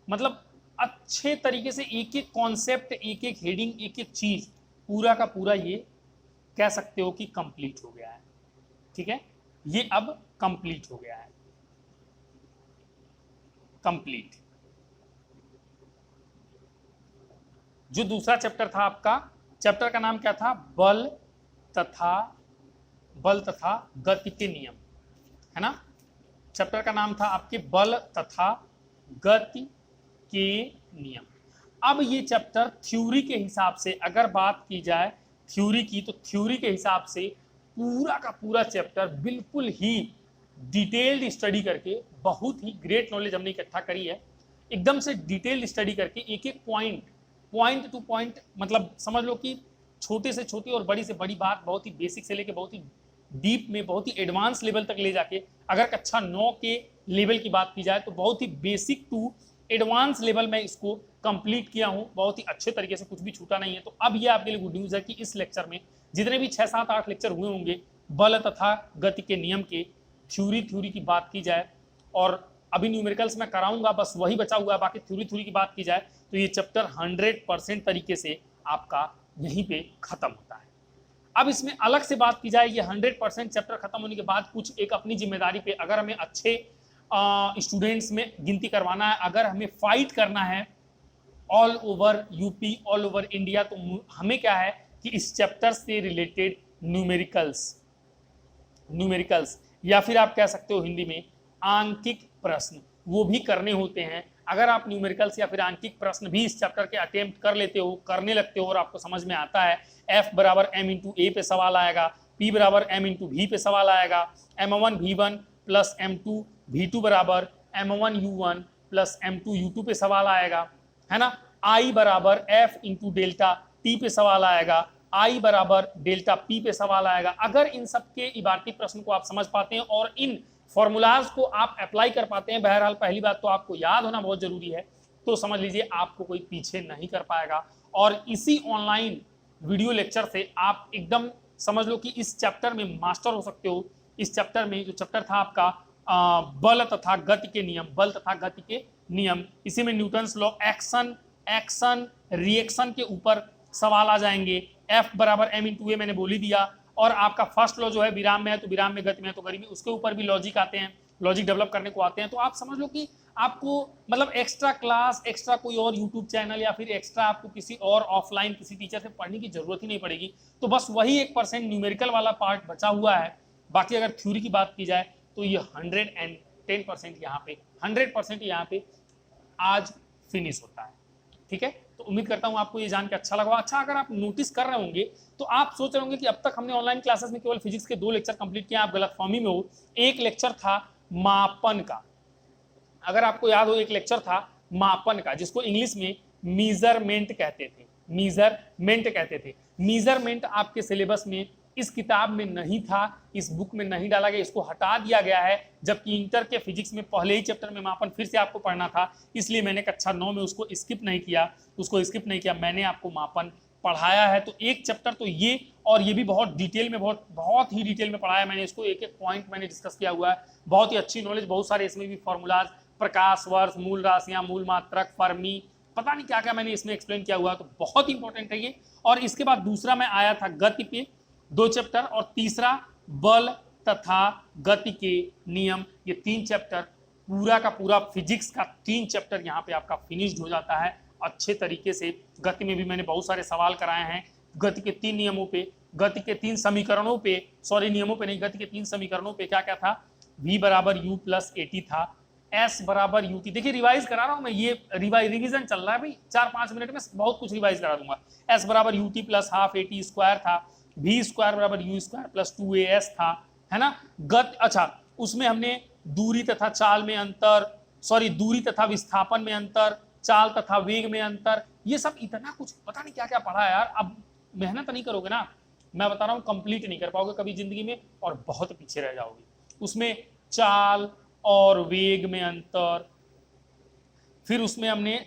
मतलब अच्छे तरीके से एक एक कॉन्सेप्ट, एक एक हेडिंग, एक एक चीज पूरा का पूरा ये कह सकते हो कि कंप्लीट हो गया है। ठीक है, ये अब कंप्लीट हो गया है, कंप्लीट। जो दूसरा चैप्टर था आपका, चैप्टर का नाम क्या था, बल तथा गति के नियम, है ना। चैप्टर का नाम था आपके बल तथा गति के नियम। अब ये चैप्टर थ्योरी के हिसाब से अगर बात की जाए थ्योरी की, तो थ्योरी के हिसाब से पूरा का पूरा चैप्टर बिल्कुल ही डिटेल्ड स्टडी करके, बहुत ही ग्रेट नॉलेज हमने इकट्ठा करी है, एकदम से डिटेल्ड स्टडी करके एक एक पॉइंट टू पॉइंट, मतलब समझ लो कि छोटे से छोटी और बड़ी से बड़ी बात, बहुत ही बेसिक से लेके बहुत ही डीप में, बहुत ही एडवांस लेवल तक ले जाके, अगर कक्षा 9 के लेवल की बात की जाए तो बहुत ही बेसिक टू एडवांस लेवल में इसको कंप्लीट किया हूं, बहुत ही अच्छे तरीके से, कुछ भी छूटा नहीं है। तो अब ये आपके लिए गुड न्यूज़ है कि इस लेक्चर में जितने भी 6, 7, 8 लेक्चर हुए होंगे बल तथा गति के नियम के थ्योरी की बात की जाए, और अभी न्यूमेरिकल्स में कराऊंगा, बस वही बचा हुआ है, बाकी थ्योरी की बात की जाए तो ये चैप्टर 100% तरीके से आपका यहीं पे खत्म होता है। अब इसमें अलग से बात की जाए, ये 100% चैप्टर खत्म होने के बाद कुछ एक अपनी जिम्मेदारी पे, अगर हमें अच्छे स्टूडेंट्स में गिनती करवाना है, अगर हमें फाइट करना है all over UP, all over India, तो हमें क्या है कि इस चैप्टर से रिलेटेड न्यूमेरिकल्स या फिर आप कह सकते हो हिंदी में आंकिक प्रश्न, वो भी करने होते हैं। अगर आप न्यूमेरिकल्स या फिर आंकिक प्रश्न भी इस चैप्टर के अटेम्प्ट कर लेते हो, करने लगते हो और आपको समझ में आता है, F बराबर m इंटू ए पे सवाल आएगा, P बराबर m इंटू भी पे सवाल आएगा, M1 V1 plus M2 V2 बराबर M1 U1 plus M2 U2 पे सवाल आएगा, है ना। I बराबर F इंटू डेल्टा T पे सवाल आएगा, I बराबर डेल्टा P पे सवाल आएगा। अगर इन सब के इबारती प्रश्न को आप समझ पाते हैं और इन फॉर्मूलाज को आप अप्लाई कर पाते हैं, बहरहाल पहली बात तो आपको याद होना बहुत जरूरी है, तो समझ लीजिए आपको कोई पीछे नहीं कर पाएगा। और इसी ऑनलाइन वीडियो लेक्चर से आप एकदम समझ लो कि इस चैप्टर में मास्टर हो सकते हो। इस चैप्टर में जो चैप्टर था आपका बल तथा गति के नियम, बल तथा गति के नियम, इसी में न्यूटन्स लॉ, एक्शन रिएक्शन के ऊपर सवाल आ जाएंगे। F बराबर m इंटू ए मैंने बोल ही दिया। और आपका फर्स्ट लॉ जो है विराम में है तो विराम में, गति में है तो गति में, उसके ऊपर भी लॉजिक आते हैं, लॉजिक डेवलप करने को आते हैं। तो आप समझ लो कि आपको मतलब एक्स्ट्रा क्लास, एक्स्ट्रा कोई और यूट्यूब चैनल या फिर एक्स्ट्रा आपको किसी और ऑफलाइन किसी टीचर से पढ़ने की जरूरत ही नहीं पड़ेगी। तो बस वही 1% न्यूमेरिकल वाला पार्ट बचा हुआ है। बाकी अगर थ्योरी की बात की जाए तो ये 110% यहाँ पे 100% यहाँ पे आज फिनिश होता है। ठीक है, तो उम्मीद करता हूँ आपको ये जान के अच्छा लगा। अच्छा, अगर आप नोटिस कर रहे होंगे तो आप सोच रहे होंगे कि अब तक हमने ऑनलाइन क्लासेस में केवल फिजिक्स के 2 लेक्चर कंप्लीट किए, आप गलतफहमी में हो। एक लेक्चर था मापन का, अगर आपको याद हो, एक लेक्चर था मापन का जिसको इंग्लिश में मीजरमेंट कहते थे, मीजरमेंट आपके सिलेबस में इस किताब में नहीं था, इस बुक में नहीं डाला गया, इसको हटा दिया गया है। जबकि इंटर के फिजिक्स में पहले ही चैप्टर में मापन फिर से आपको पढ़ना था, इसलिए मैंने कक्षा 9 में उसको स्किप नहीं किया, मैंने आपको मापन पढ़ाया है। तो एक चैप्टर तो ये, और ये भी बहुत डिटेल में, बहुत ही डिटेल में पढ़ाया मैंने इसको, एक एक पॉइंट मैंने डिस्कस किया हुआ है। बहुत ही अच्छी नॉलेज, बहुत सारे इसमें भी फॉर्मूलाज, प्रकाश वर्ष, मूल राशियां, मूल मात्रक, फर्मी, पता नहीं क्या क्या मैंने इसमें एक्सप्लेन किया हुआ है। तो बहुत इंपॉर्टेंट है ये। और इसके बाद दूसरा मैं आया था गति पे 2 चैप्टर, और तीसरा बल तथा गति के नियम। ये 3 चैप्टर पूरा का पूरा फिजिक्स का 3 चैप्टर यहाँ पे आपका फिनिश्ड हो जाता है अच्छे तरीके से। गति में भी मैंने बहुत सारे सवाल कराए हैं, गति के 3 नियमों पे, गति के 3 समीकरणों पे, सॉरी नियमों पे नहीं, गति के 3 समीकरणों पे क्या क्या था, v बराबर u प्लस at था, s बराबर ut। देखिए रिवाइज करा रहा हूँ मैं, ये रिवीजन चल रहा है भाई, 4-5 मिनट में बहुत कुछ रिवाइज करा दूंगा। s बराबर ut plus half at square था, v स्क्वायर बराबर u स्क्वायर प्लस 2as था, है ना। अच्छा, उसमें हमने दूरी तथा चाल में अंतर, सॉरी दूरी तथा विस्थापन में अंतर, चाल तथा वेग में अंतर, ये सब इतना कुछ पता नहीं क्या क्या पढ़ा है यार। अब मेहनत नहीं करोगे ना, मैं बता रहा हूँ, कंप्लीट नहीं कर पाओगे कभी जिंदगी में और बहुत पीछे रह जाओगे। उसमें चाल और वेग में अंतर, फिर उसमें हमने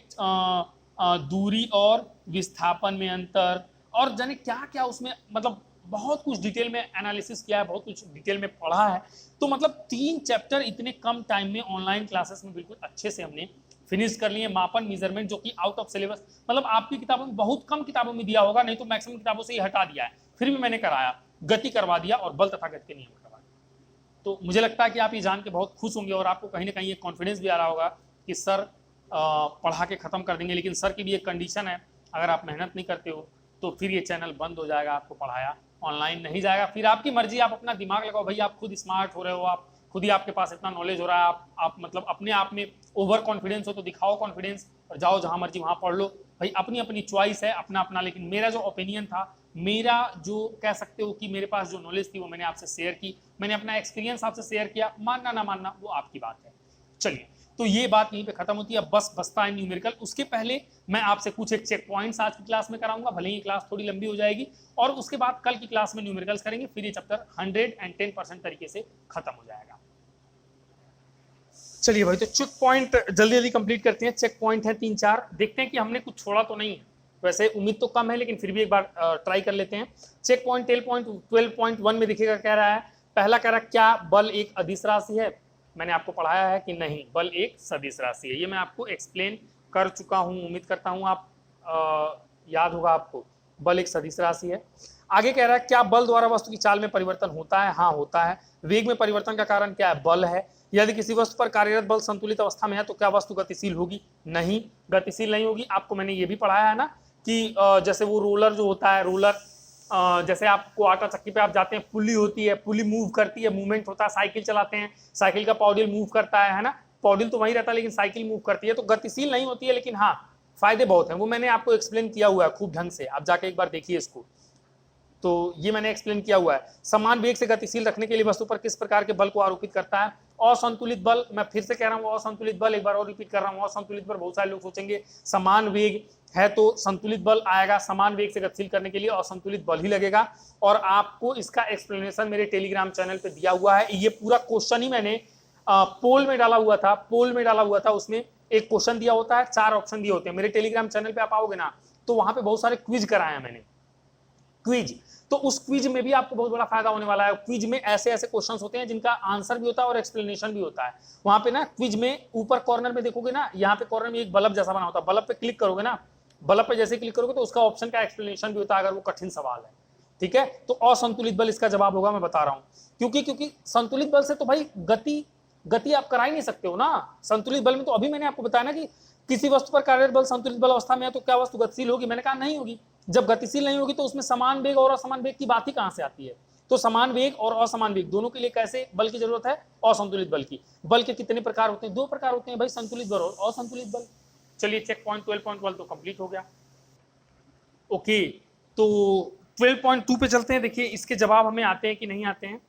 दूरी और विस्थापन में अंतर, और जाने क्या क्या उसमें, मतलब बहुत कुछ डिटेल में एनालिसिस किया है, बहुत कुछ डिटेल में पढ़ा है। तो मतलब 3 चैप्टर इतने कम टाइम में ऑनलाइन क्लासेस में बिल्कुल अच्छे से हमने फिनिश कर लिए। मापन, मेजरमेंट, जो कि आउट ऑफ सिलेबस, मतलब आपकी किताबों में बहुत कम किताबों में दिया होगा, नहीं तो मैक्सिमम किताबों से ही हटा दिया है, फिर भी मैंने कराया, गति करवा दिया और बल तथा गति के नियम करवा दिया। तो मुझे लगता है कि आप ये जान के बहुत खुश होंगे और आपको कहीं ना कहीं एक कॉन्फिडेंस भी आ रहा होगा कि सर पढ़ा के ख़त्म कर देंगे। लेकिन सर की भी एक कंडीशन है, अगर आप मेहनत नहीं करते हो तो फिर ये चैनल बंद हो जाएगा, आपको पढ़ाया ऑनलाइन नहीं जाएगा। फिर आपकी मर्जी, आप अपना दिमाग लगाओ भाई, आप खुद स्मार्ट हो रहे हो, आप खुद ही, आपके पास इतना नॉलेज हो रहा है, आप मतलब अपने आप में ओवर कॉन्फिडेंस हो तो दिखाओ कॉन्फिडेंस और जाओ जहाँ मर्जी वहाँ पढ़ लो भाई, अपनी अपनी चॉइस है, अपना अपना। लेकिन मेरा जो ओपिनियन था, मेरा जो कह सकते हो कि मेरे पास जो नॉलेज थी वो मैंने आपसे शेयर की, मैंने अपना एक्सपीरियंस आपसे शेयर किया, मानना ना मानना वो आपकी बात है। चलिए, तो ये बात यहीं पे खत्म होती है। अब बस बसता है न्यूमेरिकल। उसके पहले मैं आपसे कुछ एक चेक पॉइंट्स आज की क्लास में कराऊंगा, भले ही क्लास थोड़ी लंबी हो जाएगी, और उसके बाद कल की क्लास में न्यूमेरिकल्स करेंगे, फिर ये चैप्टर 110% तरीके से खत्म हो जाएगा। चलिए भाई, तो चेक पॉइंट जल्दी जल्दी कंप्लीट करते हैं। चेक पॉइंट है 3-4, देखते हैं कि हमने कुछ छोड़ा तो नहीं है। वैसे उम्मीद तो कम है, लेकिन फिर भी एक बार ट्राई कर लेते हैं। चेक पॉइंट 12.1 में दिखेगा, कह रहा है, पहला कह रहा है क्या बल एक अदिश राशि है। मैंने आपको पढ़ाया है कि नहीं, बल एक सदिश राशि है। ये मैं आपको एक्सप्लेन कर चुका हूँ, उम्मीद करता हूँ आप याद होगा आपको। बल एक सदिश राशि है। आगे कह रहा है क्या बल द्वारा वस्तु की चाल में परिवर्तन होता है। हाँ, होता है। वेग में परिवर्तन का कारण क्या है, बल है। यदि किसी वस्तु पर कार्यरत बल संतुलित अवस्था में है तो क्या वस्तु गतिशील होगी, नहीं, गतिशील नहीं होगी। आपको मैंने ये भी पढ़ाया है ना कि जैसे वो रोलर जो होता है, रोलर जैसे आपको आटा चक्की पे आप जाते हैं, पुली होती है, पुली मूव करती है, मूवमेंट होता है। साइकिल चलाते हैं, साइकिल का पॉडिल मूव करता है ना, पॉडिल तो वहीं रहता है लेकिन साइकिल मूव करती है, तो गतिशील नहीं होती है, लेकिन हाँ फायदे बहुत हैं। वो मैंने आपको एक्सप्लेन किया हुआ है खूब ढंग से, आप जाके एक बार देखिए इसको। तो ये मैंने एक्सप्लेन किया हुआ है। समान वेग से गतिशील रखने के लिए वस्तु पर किस प्रकार के बल को आरोपित करता है, असंतुलित बल। मैं फिर से कह रहा हूँ असंतुलित बल, एक बार और रिपीट कर रहा हूँ, असंतुलित बल। बहुत सारे लोग सोचेंगे समान वेग है तो संतुलित बल आएगा, समान वेग से गतिशील करने के लिए असंतुलित बल ही लगेगा। और आपको इसका एक्सप्लेनेशन मेरे टेलीग्राम चैनल पे दिया हुआ है। ये पूरा क्वेश्चन ही मैंने पोल में डाला हुआ था, पोल में डाला हुआ था। उसमें एक क्वेश्चन दिया होता है, 4 ऑप्शन दिए होते हैं। मेरे टेलीग्राम चैनल पे आप आओगे ना, तो वहां पे बहुत सारे क्विज कराए हैं मैंने, क्विज। तो उस क्विज में भी आपको बहुत बड़ा फायदा होने वाला है। क्विज में ऐसे ऐसे क्वेश्चंस होते हैं जिनका आंसर भी होता है और एक्सप्लेनेशन भी होता है। वहां पे ना क्विज में ऊपर कॉर्नर में देखोगे ना, यहाँ पे कॉर्नर में एक बल्ब जैसा बना होता है, बल्ब पे क्लिक करोगे ना, बल्ब पे जैसे क्लिक करोगे तो उसका ऑप्शन का एक्सप्लेनेशन भी होता है अगर वो कठिन सवाल है। ठीक है, तो असंतुलित बल इसका जवाब होगा, मैं बता रहा हूं। क्योंकि संतुलित बल से तो भाई गति आप करा ही नहीं सकते हो ना। संतुलित बल में तो अभी मैंने आपको बताया ना कि किसी वस्तु पर कार्यरत बल संतुलित बल अवस्था में है तो क्या वस्तु गतिशील होगी, मैंने कहा नहीं होगी। जब गतिशील नहीं होगी तो उसमें समान वेग और असमान वेग की बात ही कहां से आती है। तो समान वेग और असमान वेग दोनों के लिए कैसे बल की जरूरत है, असंतुलित बल की। बल के कितने प्रकार होते हैं, 2 प्रकार होते हैं भाई, संतुलित बल और असंतुलित बल। चलिए चेक पॉइंट 12.1 तो कंप्लीट हो गया। ओके, तो 12.2 पे चलते हैं। देखिए इसके जवाब हमें आते हैं कि नहीं आते हैं,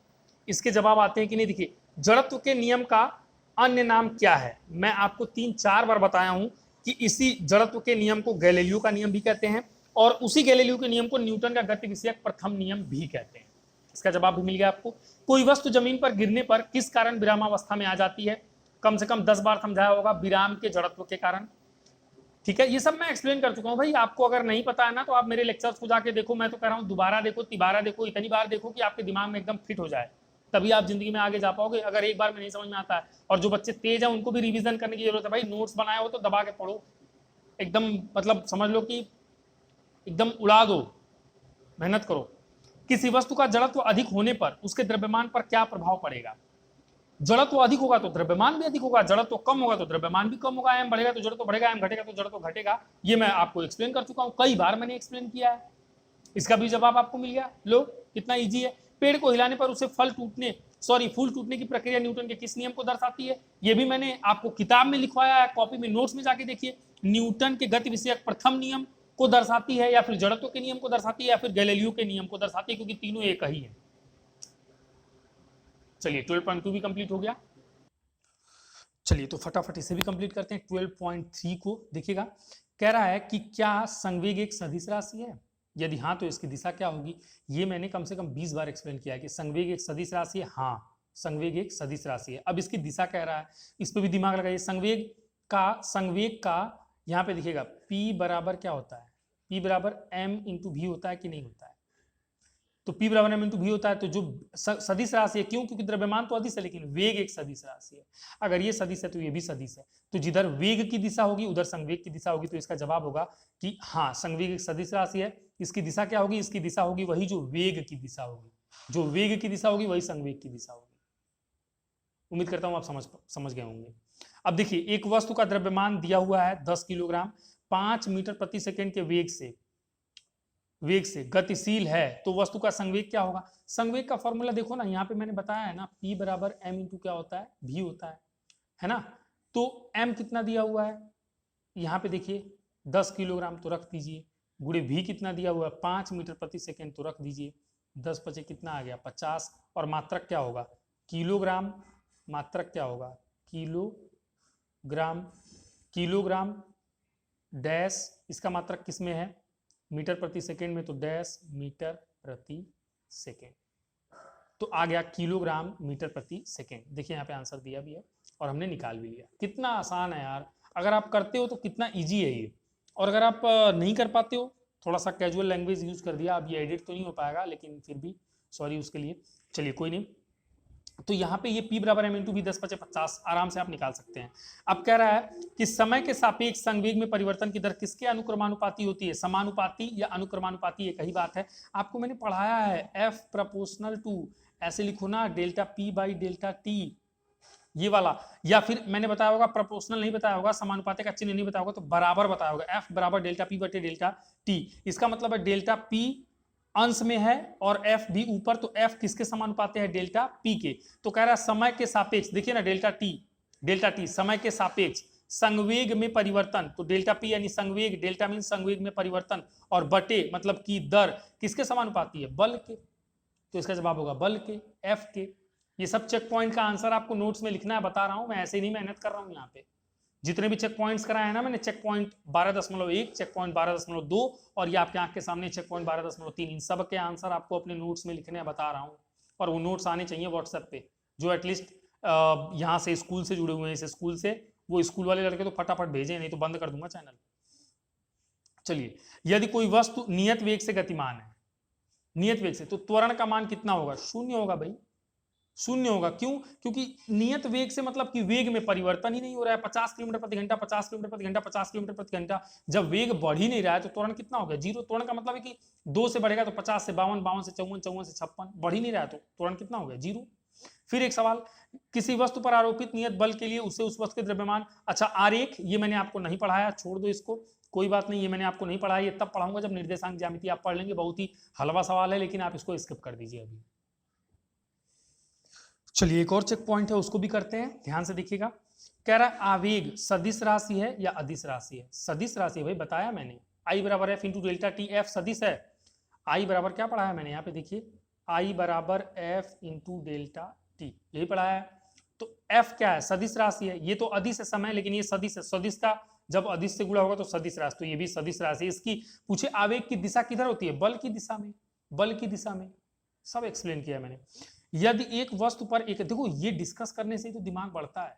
इसके जवाब आते हैं कि नहीं। देखिए जड़त्व के नियम का अन्य नाम क्या है। मैं आपको 3-4 बार बताया हूं कि इसी जड़त्व के नियम को गैलीलियो का नियम भी कहते हैं, और उसी गैलीलियो के नियम को न्यूटन का गति विषयक प्रथम नियम भी कहते हैं। इसका जवाब भी मिल गया आपको। कोई वस्तु जमीन पर गिरने पर किस कारण विरामावस्था में आ जाती है, कम से कम 10 बार समझाया होगा, विराम के जड़त्व के कारण। ठीक है, ये सब मैं एक्सप्लेन कर चुका हूं भाई। आपको अगर नहीं पता है ना तो आप मेरे लेक्चर्स को जाके देखो। मैं तो कह रहा हूं दोबारा देखो, तिबारा देखो, इतनी बार देखो कि आपके दिमाग में एकदम फिट हो जाए, तभी आप जिंदगी में आगे जा पाओगे। अगर एक बार में नहीं समझ में आता है, और जो बच्चे तेज हैं उनको भी रिवीजन करने की जरूरत है भाई। नोट्स बनाए हो तो दबा के पढ़ो, एकदम मतलब समझ लो कि एकदम उड़ा दो, मेहनत करो। किसी वस्तु का जड़त्व अधिक होने पर उसके द्रव्यमान पर क्या प्रभाव पड़ेगा। जड़त्व अधिक होगा तो द्रव्यमान भी अधिक होगा, जड़त्व कम होगा तो द्रव्यमान भी कम होगा। एम बढ़ेगा तो जड़त्व बढ़ेगा, एम घटेगा तो जड़त्व घटेगा। ये मैं आपको एक्सप्लेन कर चुका हूं, कई बार मैंने एक्सप्लेन किया है। इसका भी जवाब आपको मिल गया। लो कितना इजी है। पेड़ को हिलाने पर उसे फूल टूटने की प्रक्रिया न्यूटन के किस नियम को दर्शाती है। ये भी मैंने आपको किताब में लिखवाया है, कॉपी में नोट्स में जाके देखिए। न्यूटन के गति विषयक प्रथम नियम को दर्शाती है, या फिर जड़त्व के नियम को दर्शाती है, या फिर गैलीलियो के नियम को दर्शाती है, क्योंकि तीनों एक ही है। चलिए 12.2 भी कंप्लीट हो गया। चलिए तो फटाफट इसे भी कंप्लीट करते हैं। 12.3 को देखिएगा, कह रहा है कि क्या संवेग एक सदिश राशि है, यदि हाँ तो इसकी दिशा क्या होगी। ये मैंने कम से कम 20 बार एक्सप्लेन किया है कि संवेग एक सदिश राशि है। हाँ, संवेग एक सदिश राशि है। अब इसकी दिशा कह रहा है, इस पर भी दिमाग लगाइए। संवेग का यहाँ पे दिखेगा P बराबर क्या होता है, P बराबर m इंटू भी होता है कि नहीं होता है। तो P बराबर m इंटू भी होता है, तो जो सदिश राशि है, क्यों, क्योंकि द्रव्यमान तो अदिश है लेकिन वेग एक सदिश राशि है। अगर ये सदिश है तो ये भी सदिश है, तो जिधर वेग की दिशा होगी उधर संवेग की दिशा होगी। तो इसका जवाब होगा कि हाँ, संवेग एक सदिश राशि है। इसकी दिशा क्या होगी, इसकी दिशा होगी वही जो वेग की दिशा होगी, जो वेग की दिशा होगी वही संवेग की दिशा होगी। उम्मीद करता हूं आप समझ गए होंगे। अब देखिए एक वस्तु का द्रव्यमान दिया हुआ है 10 किलोग्राम, 5 मीटर प्रति सेकेंड के वेग से गतिशील है, तो वस्तु का संवेग क्या होगा। संवेग का फॉर्मूला देखो ना, यहाँ पे मैंने बताया है ना, P बराबर m इंटू क्या होता है, v होता है ना। तो m कितना दिया हुआ है, यहाँ पे देखिए 10 किलोग्राम तो रख दीजिए, गुणे v कितना दिया हुआ है 5 मीटर प्रति सेकेंड तो रख दीजिए, 10 पचे कितना आ गया 50, और मात्रक क्या होगा किलोग्राम। मात्रक क्या होगा किलोग्राम, किलोग्राम डैश, इसका मात्रक किस में है मीटर प्रति सेकेंड में, तो डैश मीटर प्रति सेकेंड। तो आ गया किलोग्राम मीटर प्रति सेकेंड। देखिए यहाँ पे आंसर दिया भी है और हमने निकाल भी लिया। कितना आसान है यार, अगर आप करते हो तो कितना ईजी है ये। और अगर आप नहीं कर पाते हो, थोड़ा सा कैजुअल लैंग्वेज यूज कर दिया, अब ये एडिट तो नहीं हो पाएगा लेकिन फिर भी सॉरी उसके लिए। चलिए कोई नहीं। तो यहाँ पे ये P बराबर m इंटू बी 10/50 आराम से आप निकाल सकते हैं। अब कह रहा है कि समय के सापेक्ष संवेग में परिवर्तन की दर किसके अनुक्रमानुपाती होती है, समानुपाती या अनुक्रमानुपाती, एक ही बात है। आपको मैंने पढ़ाया है F प्रोपोर्शनल टू, ऐसे लिखो ना, delta P by delta T, ये वाला। या फिर मैंने बताया होगा प्रोपोर्शनल नहीं बताया होगा, समानुपाती का चिन्ह नहीं बताया होगा, तो बराबर बताया होगा, F बराबर डेल्टा P बटे डेल्टा T। इसका मतलब है डेल्टा P अंश में है और F भी ऊपर, तो F किसके समानुपाती है, डेल्टा P के। तो कह रहा है समय के सापेक्ष, देखिए ना डेल्टा T समय के सापेक्ष संवेग में परिवर्तन, तो डेल्टा P यानी संवेग, डेल्टा मीन संवेग में परिवर्तन, और बटे मतलब की दर किसके समानुपाती है, बल के। तो इसका जवाब होगा बल के, F के। ये सब चेक पॉइंट का आंसर आपको नोट्स में लिखना है, बता रहा हूं मैं, ऐसे नहीं मेहनत कर रहा हूं यहाँ पे। जितने भी चेक पॉइंट्स कराए हैं ना मैंने, चेक पॉइंट 12.1, चेक पॉइंट 12.2 और ये आपके आंख के सामने चेक पॉइंट 12.3, इन सब के आंसर आपको अपने नोट्स में लिखने बता रहा हूँ। और वो नोट्स आने चाहिए व्हाट्सएप पे, जो एटलीस्ट यहाँ से स्कूल से जुड़े हुए हैं, इस स्कूल से, वो स्कूल वाले लड़के तो फटाफट भेजें, नहीं तो बंद कर दूंगा चैनल। चलिए, यदि कोई वस्तु नियत वेग से गतिमान है, नियत वेग से, तो त्वरण का मान कितना होगा, शून्य होगा भाई, शून्य होगा। क्यों? क्योंकि नियत वेग से मतलब कि वेग में परिवर्तन ही नहीं हो रहा है। 50 किलोमीटर प्रति घंटा, 50 किलोमीटर प्रति घंटा, 50 किलोमीटर प्रति घंटा, जब वेग बढ़ ही नहीं रहा है तो त्वरण कितना हो गया, जीरो। त्वरण का मतलब है कि 2 से बढ़ेगा तो 50 से 52, 52 से 54, 54 से 56, बढ़ ही नहीं रहा है तो त्वरण कितना हो गया, जीरो। फिर एक सवाल, किसी वस्तु पर आरोपित नियत बल के लिए उसे उस वस्तु के द्रव्यमान, अच्छा आरेख ये मैंने आपको नहीं पढ़ाया, छोड़ दो इसको, कोई बात नहीं, ये मैंने आपको नहीं पढ़ाया, ये तब पढ़ाऊंगा जब निर्देशांक ज्यामिति आप पढ़ लेंगे। बहुत ही हलवा सवाल है लेकिन आप इसको स्किप कर दीजिए अभी। चलिए एक और चेक पॉइंट है, उसको भी करते हैं, ध्यान से देखिएगा। कह रहा है आवेग सदिश राशि है या अदिश राशि है, सदिश राशि है भाई, बताया मैंने, आई बराबर F into delta T, F सदिश है। आई बराबर क्या पढ़ाया मैंने यहाँ पे देखिए, आई बराबर एफ इंटू डेल्टा टी, यही पढ़ाया है। तो एफ क्या है, सदिश राशि है, ये तो अदिश है समय, लेकिन ये सदिश है, सदिश का जब अदिश से गुणा होगा तो सदिश राशि, तो ये भी सदिश राशि। इसकी पूछे आवेग की दिशा किधर होती है, बल की दिशा में, बल की दिशा में, सब एक्सप्लेन किया मैंने। यदि एक वस्तु पर एक, देखो ये डिस्कस करने से तो दिमाग बढ़ता है।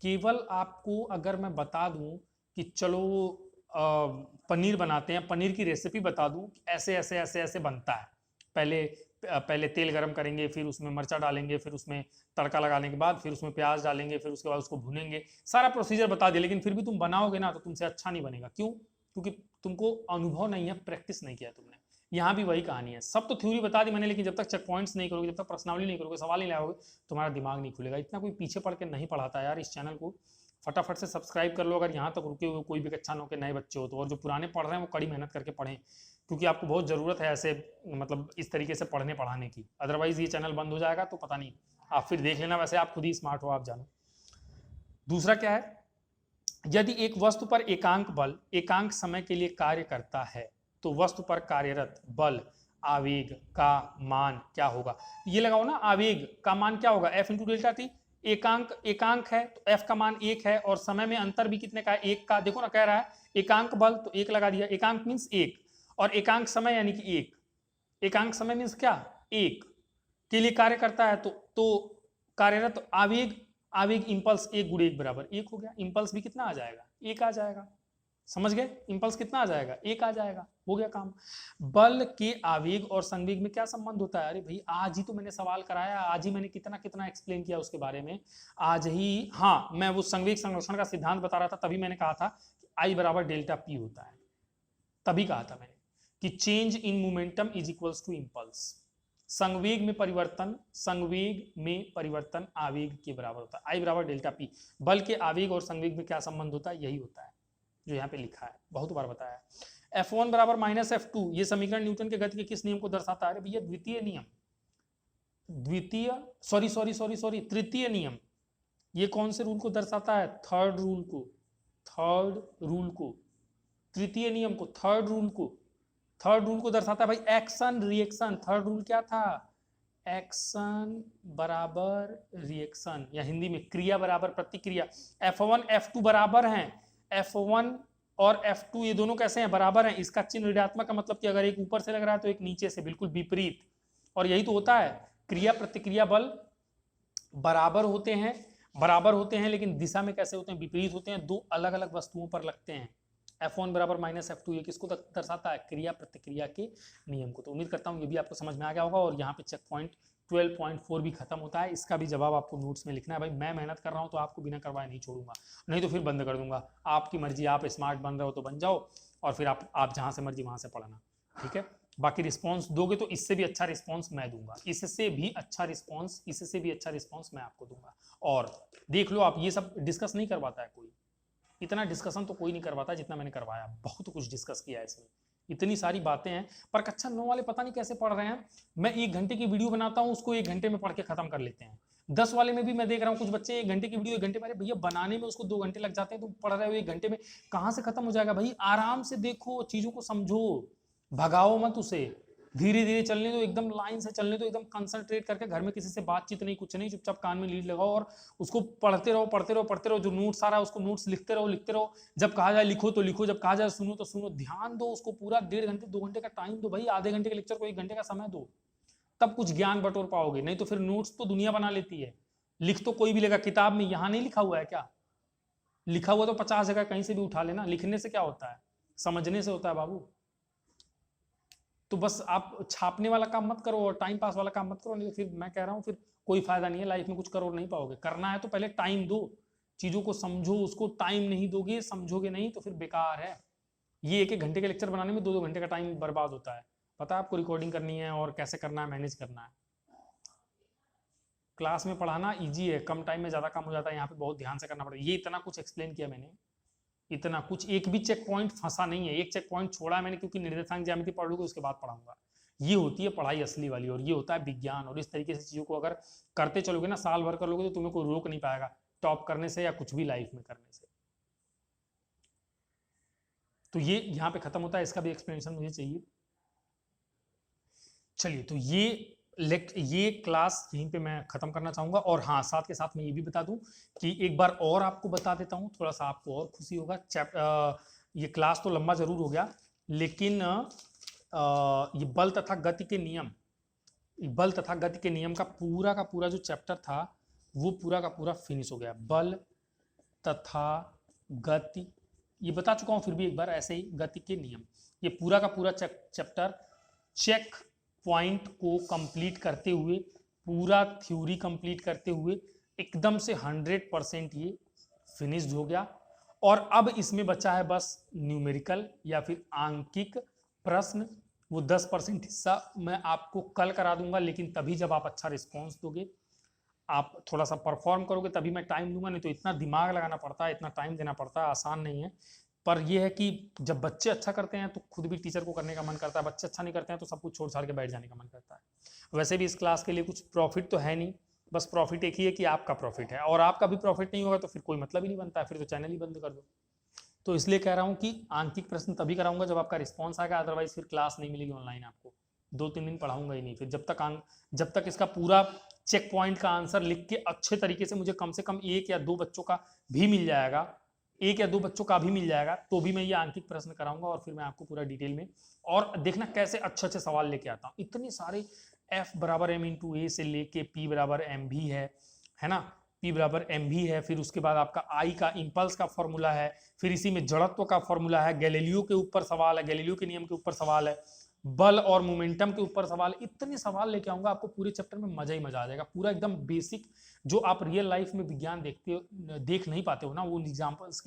केवल आपको अगर मैं बता दूं कि चलो पनीर बनाते हैं, पनीर की रेसिपी बता दूं, ऐसे ऐसे ऐसे ऐसे बनता है, पहले तेल गरम करेंगे, फिर उसमें मिर्चा डालेंगे, फिर उसमें तड़का लगाने के बाद फिर उसमें प्याज डालेंगे, फिर उसके बाद उसको भुनेंगे, सारा प्रोसीजर बता दिया, लेकिन फिर भी तुम बनाओगे ना तो तुमसे अच्छा नहीं बनेगा। क्यों? क्योंकि तुमको अनुभव नहीं है, प्रैक्टिस नहीं किया तुमने। यहाँ भी वही कहानी है, सब तो थ्योरी बता दी मैंने, लेकिन जब तक चेक पॉइंट्स नहीं करोगे, जब तक प्रश्नावली नहीं करोगे, सवाल नहीं लाओगे, तुम्हारा दिमाग नहीं खुलेगा। इतना कोई पीछे पढ़ के नहीं पढ़ाता यार। इस चैनल को फटाफट से सब्सक्राइब कर लो अगर यहाँ तक रुके हुए कोई भी कक्षा 9 के नए बच्चे हो तो, और जो पुराने पढ़ रहे हैं वो कड़ी मेहनत करके पढ़ें, क्योंकि आपको बहुत ज़रूरत है ऐसे, मतलब इस तरीके से पढ़ने पढ़ाने की। अदरवाइज ये चैनल बंद हो जाएगा तो पता नहीं, आप फिर देख लेना, वैसे आप खुद ही स्मार्ट हो, आप जानो। दूसरा क्या है, यदि एक वस्तु पर एकांक बल एकांक समय के लिए कार्य करता है तो वस्तु पर कार्यरत बल आवेग का मान क्या होगा। ये लगाओ ना, आवेग का मान क्या होगा, एफ इंटू डेल्टा टी। एकांक है तो एफ का मान 1 है, और समय में अंतर भी कितने का है, 1 का। देखो ना, कह रहा है एकांक बल तो 1 लगा दिया, एकांक मीन्स 1, और एकांक समय यानी कि 1, एकांक समय मीन्स क्या, 1 के लिए कार्य करता है, तो कार्यरत आवेग इंपल्स 1 गुणे 1 बराबर 1 हो गया। इंपल्स भी कितना आ जाएगा, 1 आ जाएगा, समझ गए, इंपल्स कितना आ जाएगा, 1 आ जाएगा, हो गया काम। बल के आवेग और संवेग में क्या संबंध होता है, अरे भाई आज ही तो मैंने सवाल कराया, आज ही मैंने कितना कितना एक्सप्लेन किया उसके बारे में, आज ही। हाँ, मैं वो संवेग संरक्षण का सिद्धांत बता रहा था, तभी मैंने कहा था कि आई बराबर डेल्टा पी होता है, तभी कहा था मैंने कि change in momentum is equals to impulse. संवेग में परिवर्तन आवेग के बराबर होता है, आई बराबर डेल्टा पी। बल के आवेग और संवेग में क्या संबंध होता है, यही होता है जो यहाँ पे लिखा है, बहुत बार बताया है। F1 बराबर माइनस F2, ये समीकरण न्यूटन के गति के किस नियम को दर्शाता है, भैया द्वितीय नियम, तृतीय नियम। ये कौन से रूल को दर्शाता है, थर्ड रूल को, तृतीय नियम को, थर्ड रूल को दर्शाता है भाई। एक्शन रिएक्शन, थर्ड रूल क्या था, एक्शन बराबर रिएक्शन, या हिंदी में क्रिया बराबर प्रतिक्रिया। F1 F2 बराबर हैं, F1 और F2 ये दोनों कैसे हैं, बराबर हैं। इसका चिन्ह ऋणात्मक का मतलब कि अगर एक ऊपर से लग रहा है तो एक नीचे से, बिल्कुल विपरीत। और यही तो होता है क्रिया प्रतिक्रिया बल बराबर होते हैं, लेकिन दिशा में कैसे होते हैं, विपरीत होते हैं, दो अलग अलग वस्तुओं पर लगते हैं। F1 बराबर माइनस F2, ये किसको दर्शाता है, क्रिया प्रतिक्रिया के नियम को। तो उम्मीद करता हूँ ये भी आपको समझ में आ गया होगा। और यहाँ पे चेक पॉइंट 12.4 भी खत्म होता है। इसका भी जवाब आपको नोट्स में लिखना है। भाई मैं मेहनत कर रहा हूँ तो आपको बिना करवाए नहीं छोड़ूंगा, नहीं तो फिर बंद कर दूंगा। आपकी मर्जी, आप स्मार्ट बन रहे हो तो बन जाओ, और फिर आप जहाँ से मर्जी वहाँ से पढ़ना, ठीक है। बाकी रिस्पॉन्स दोगे तो इससे भी अच्छा रिस्पॉन्स मैं दूंगा, इससे भी अच्छा रिस्पॉन्स मैं आपको दूंगा। और देख लो आप, ये सब डिस्कस नहीं करवाता है कोई, इतना डिस्कशन तो कोई नहीं करवाता जितना मैंने करवाया। बहुत कुछ डिस्कस किया है इसमें, इतनी सारी बातें हैं। पर कक्षा 9 वाले पता नहीं कैसे पढ़ रहे हैं। मैं 1 घंटे की वीडियो बनाता हूँ, उसको 1 घंटे में पढ़ के खत्म कर लेते हैं। 10 वाले में भी मैं देख रहा हूँ कुछ बच्चे 1 घंटे की वीडियो 1 घंटे में, भैया बनाने में उसको 2 घंटे लग जाते हैं, तुम पढ़ रहे हो 1 घंटे में, कहाँ से खत्म हो जाएगा भाई। आराम से देखो, चीजों को समझो, भगाओ मत उसे, धीरे धीरे चलने दो, एकदम लाइन से चलने दो, एकदम कंसंट्रेट करके। घर में किसी से बातचीत नहीं, कुछ नहीं, चुपचाप कान में लीड लगाओ और उसको पढ़ते रहो। जो नोट्स आ रहा है उसको नोट्स लिखते रहो। जब कहा जाए लिखो तो लिखो, जब कहा जाए सुनो तो सुनो। ध्यान दो उसको, पूरा 1.5 घंटे 2 घंटे का टाइम दो भाई। आधे घंटे के लेक्चर को 1 घंटे का समय दो, तब कुछ ज्ञान बटोर पाओगे। नहीं तो फिर नोट्स तो दुनिया बना लेती है, लिख तो कोई भी लेगा। किताब में यहाँ नहीं लिखा हुआ है क्या, लिखा हुआ तो 50 जगह कहीं से भी उठा लेना। लिखने से क्या होता है, समझने से होता है बाबू। तो बस आप छापने वाला काम मत करो और टाइम पास वाला काम मत करो, नहीं तो फिर मैं कह रहा हूँ फिर कोई फायदा नहीं है, लाइफ में कुछ करो नहीं पाओगे। करना है तो पहले टाइम दो, चीजों को समझो। उसको टाइम नहीं दोगे, समझोगे नहीं, तो फिर बेकार है। ये 1-1 घंटे के लेक्चर बनाने में 2-2 घंटे का टाइम बर्बाद होता है। पता है आपको रिकॉर्डिंग करनी है और कैसे करना है, मैनेज करना है। क्लास में पढ़ाना ईजी है, कम टाइम में ज्यादा काम हो जाता है। यहाँ पे बहुत ध्यान से करना पड़ेगा। ये इतना कुछ एक्सप्लेन किया मैंने, इतना कुछ, एक भी चेक पॉइंट फंसा नहीं है। एक चेक पॉइंट छोड़ा है मैंने, क्योंकि निर्देशांक ज्यामिति पढ़ लूंगा उसके बाद पढ़ाऊंगा। ये होती है पढ़ाई असली वाली, और ये होता है विज्ञान। और इस तरीके से चीजों को अगर करते चलोगे ना, साल भर कर लोगे, तो तुम्हें कोई रोक नहीं पाएगा टॉप करने से या कुछ भी लाइफ में करने से। तो ये यहाँ पे खत्म होता है, इसका भी एक्सप्लेनेशन मुझे चाहिए। चलिए, तो ये क्लास यहीं पे मैं खत्म करना चाहूंगा। और हाँ, साथ के साथ मैं ये भी बता दूं कि एक बार और आपको बता देता हूँ, थोड़ा सा आपको और खुशी होगा। ये क्लास तो लंबा जरूर हो गया, लेकिन ये बल तथा गति के नियम का पूरा जो चैप्टर था, वो पूरा का पूरा फिनिश हो गया। बल तथा गति, ये बता चुका हूं, फिर भी एक बार ऐसे ही, गति के नियम, ये पूरा का पूरा चैप्टर चेक पॉइंट को कंप्लीट करते हुए, पूरा थ्योरी कंप्लीट करते हुए एकदम से 100% ये फिनिश्ड हो गया। और अब इसमें बचा है बस न्यूमेरिकल या फिर आंकिक प्रश्न। वो 10% हिस्सा मैं आपको कल करा दूंगा, लेकिन तभी जब आप अच्छा रिस्पॉन्स दोगे, आप थोड़ा सा परफॉर्म करोगे, तभी मैं टाइम दूंगा। नहीं तो इतना दिमाग लगाना पड़ता है, इतना टाइम देना पड़ता है, आसान नहीं है। पर यह है कि जब बच्चे अच्छा करते हैं तो खुद भी टीचर को करने का मन करता है, बच्चे अच्छा नहीं करते हैं तो सब कुछ छोड़ छाड़ के बैठ जाने का मन करता है। वैसे भी इस क्लास के लिए कुछ प्रॉफिट तो है नहीं, बस प्रॉफिट एक ही है कि आपका प्रॉफिट है। और आपका भी प्रॉफिट नहीं होगा तो फिर कोई मतलब ही नहीं बनता है, फिर तो चैनल ही बंद कर दो। तो इसलिए कह रहा हूँ कि आंकिक प्रश्न तभी कराऊंगा जब आपका रिस्पॉन्स आएगा, अदरवाइज फिर क्लास नहीं मिलेगी ऑनलाइन आपको। 2-3 दिन पढ़ाऊंगा ही नहीं फिर, जब तक इसका पूरा चेक पॉइंट का आंसर लिख के अच्छे तरीके से मुझे कम से कम 1 या 2 बच्चों का भी मिल जाएगा, 1 या 2 बच्चों का भी मिल जाएगा, तो भी मैं ये आंकिक प्रश्न कराऊंगा। और फिर मैं आपको पूरा डिटेल में, और देखना कैसे अच्छे अच्छे सवाल लेके आता हूँ। इतने सारे F बराबर M इंटू ए से लेके P बराबर M भी है ना, P बराबर M भी है। फिर उसके बाद आपका I का इम्पल्स का फॉर्मूला है, फिर इसी में जड़त्व का फॉर्मूला है, गैलीलियो के ऊपर सवाल है, गैलीलियो के नियम के ऊपर सवाल है, बल और मोमेंटम के ऊपर सवाल। इतने सवाल लेके आऊंगा, आपको पूरे चैप्टर में मजा ही मजा आ जाएगा। पूरा एकदम बेसिक, जो आप रियल लाइफ में विज्ञान देख नहीं पाते हो ना, उन एग्जाम्पल्स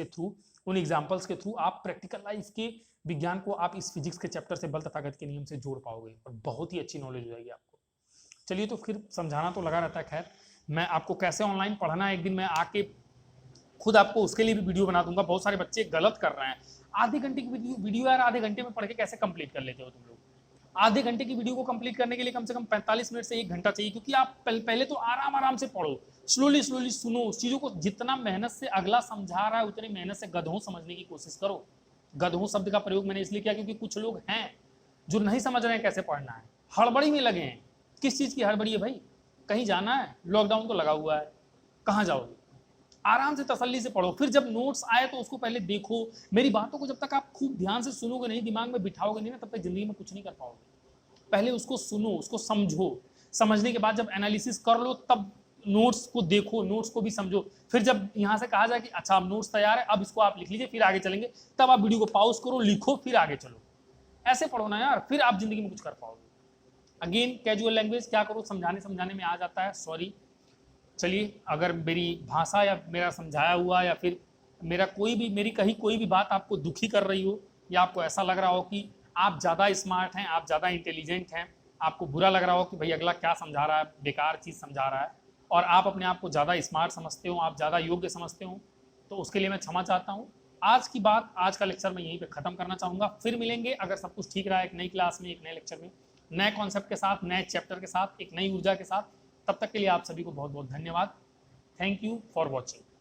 के थ्रू आप प्रैक्टिकल लाइफ के विज्ञान को आप इस फिजिक्स के चैप्टर से, बल तथा गति के नियम से जोड़ पाओगे, और बहुत ही अच्छी नॉलेज हो जाएगी आपको। चलिए, तो फिर समझाना तो लगा रहता है। खैर, मैं आपको कैसे ऑनलाइन पढ़ना है, एक दिन मैं आके खुद आपको उसके लिए भी वीडियो बना दूंगा। बहुत सारे बच्चे गलत कर रहे हैं, आधे घंटे की वीडियो यार आधे घंटे में पढ़ के कैसे कंप्लीट कर लेते हो तुम लोग। आधे घंटे की वीडियो को कंप्लीट करने के लिए कम से कम 45 मिनट से 1 घंटा चाहिए, क्योंकि आप पहले तो आराम से पढ़ो, स्लोली सुनो उस चीजों को। जितना मेहनत से अगला समझा रहा है, उतनी मेहनत से गधों समझने की कोशिश करो। गधों शब्द का प्रयोग मैंने इसलिए किया क्योंकि कुछ लोग हैं जो नहीं समझ रहे हैं कैसे पढ़ना है, हड़बड़ी में लगे हैं। किस चीज की हड़बड़ी है भाई, कहीं जाना है, लॉकडाउन तो लगा हुआ है, कहाँ जाओगे। आराम से तसल्ली से पढ़ो, फिर जब नोट्स आए तो उसको पहले देखो। मेरी बातों को जब तक आप खूब ध्यान से सुनोगे नहीं, दिमाग में बिठाओगे नहीं ना, तब तक जिंदगी में कुछ नहीं कर पाओगे। पहले उसको सुनो, उसको समझो, समझने के बाद जब एनालिसिस कर लो तब नोट्स को देखो, नोट्स को भी समझो। फिर जब यहाँ से कहा जाए कि अच्छा अब नोट्स तैयार है, अब इसको आप लिख लीजिए, फिर आगे चलेंगे, तब आप वीडियो को पॉज करो, लिखो, फिर आगे चलो। ऐसे पढ़ो ना यार, फिर आप जिंदगी में कुछ कर पाओगे। अगेन कैजुअल लैंग्वेज क्या करो, समझाने में आ जाता है, सॉरी। चलिए, अगर मेरी भाषा या मेरा समझाया हुआ या फिर मेरी कहीं कोई भी बात आपको दुखी कर रही हो, या आपको ऐसा लग रहा हो कि आप ज़्यादा स्मार्ट हैं, आप ज़्यादा इंटेलिजेंट हैं, आपको बुरा लग रहा हो कि भाई अगला क्या समझा रहा है, बेकार चीज़ समझा रहा है, और आप अपने आप को ज़्यादा स्मार्ट समझते हो, आप ज़्यादा योग्य समझते हो, तो उसके लिए मैं क्षमा चाहता हूँ। आज की बात, आज का लेक्चर मैं यहीं पे ख़त्म करना चाहूँगा। फिर मिलेंगे अगर सब कुछ ठीक रहा एक नई क्लास में, एक नए लेक्चर में, नए कॉन्सेप्ट के साथ, नए चैप्टर के साथ, एक नई ऊर्जा के साथ। तब तक के लिए आप सभी को बहुत बहुत धन्यवाद। Thank you for watching.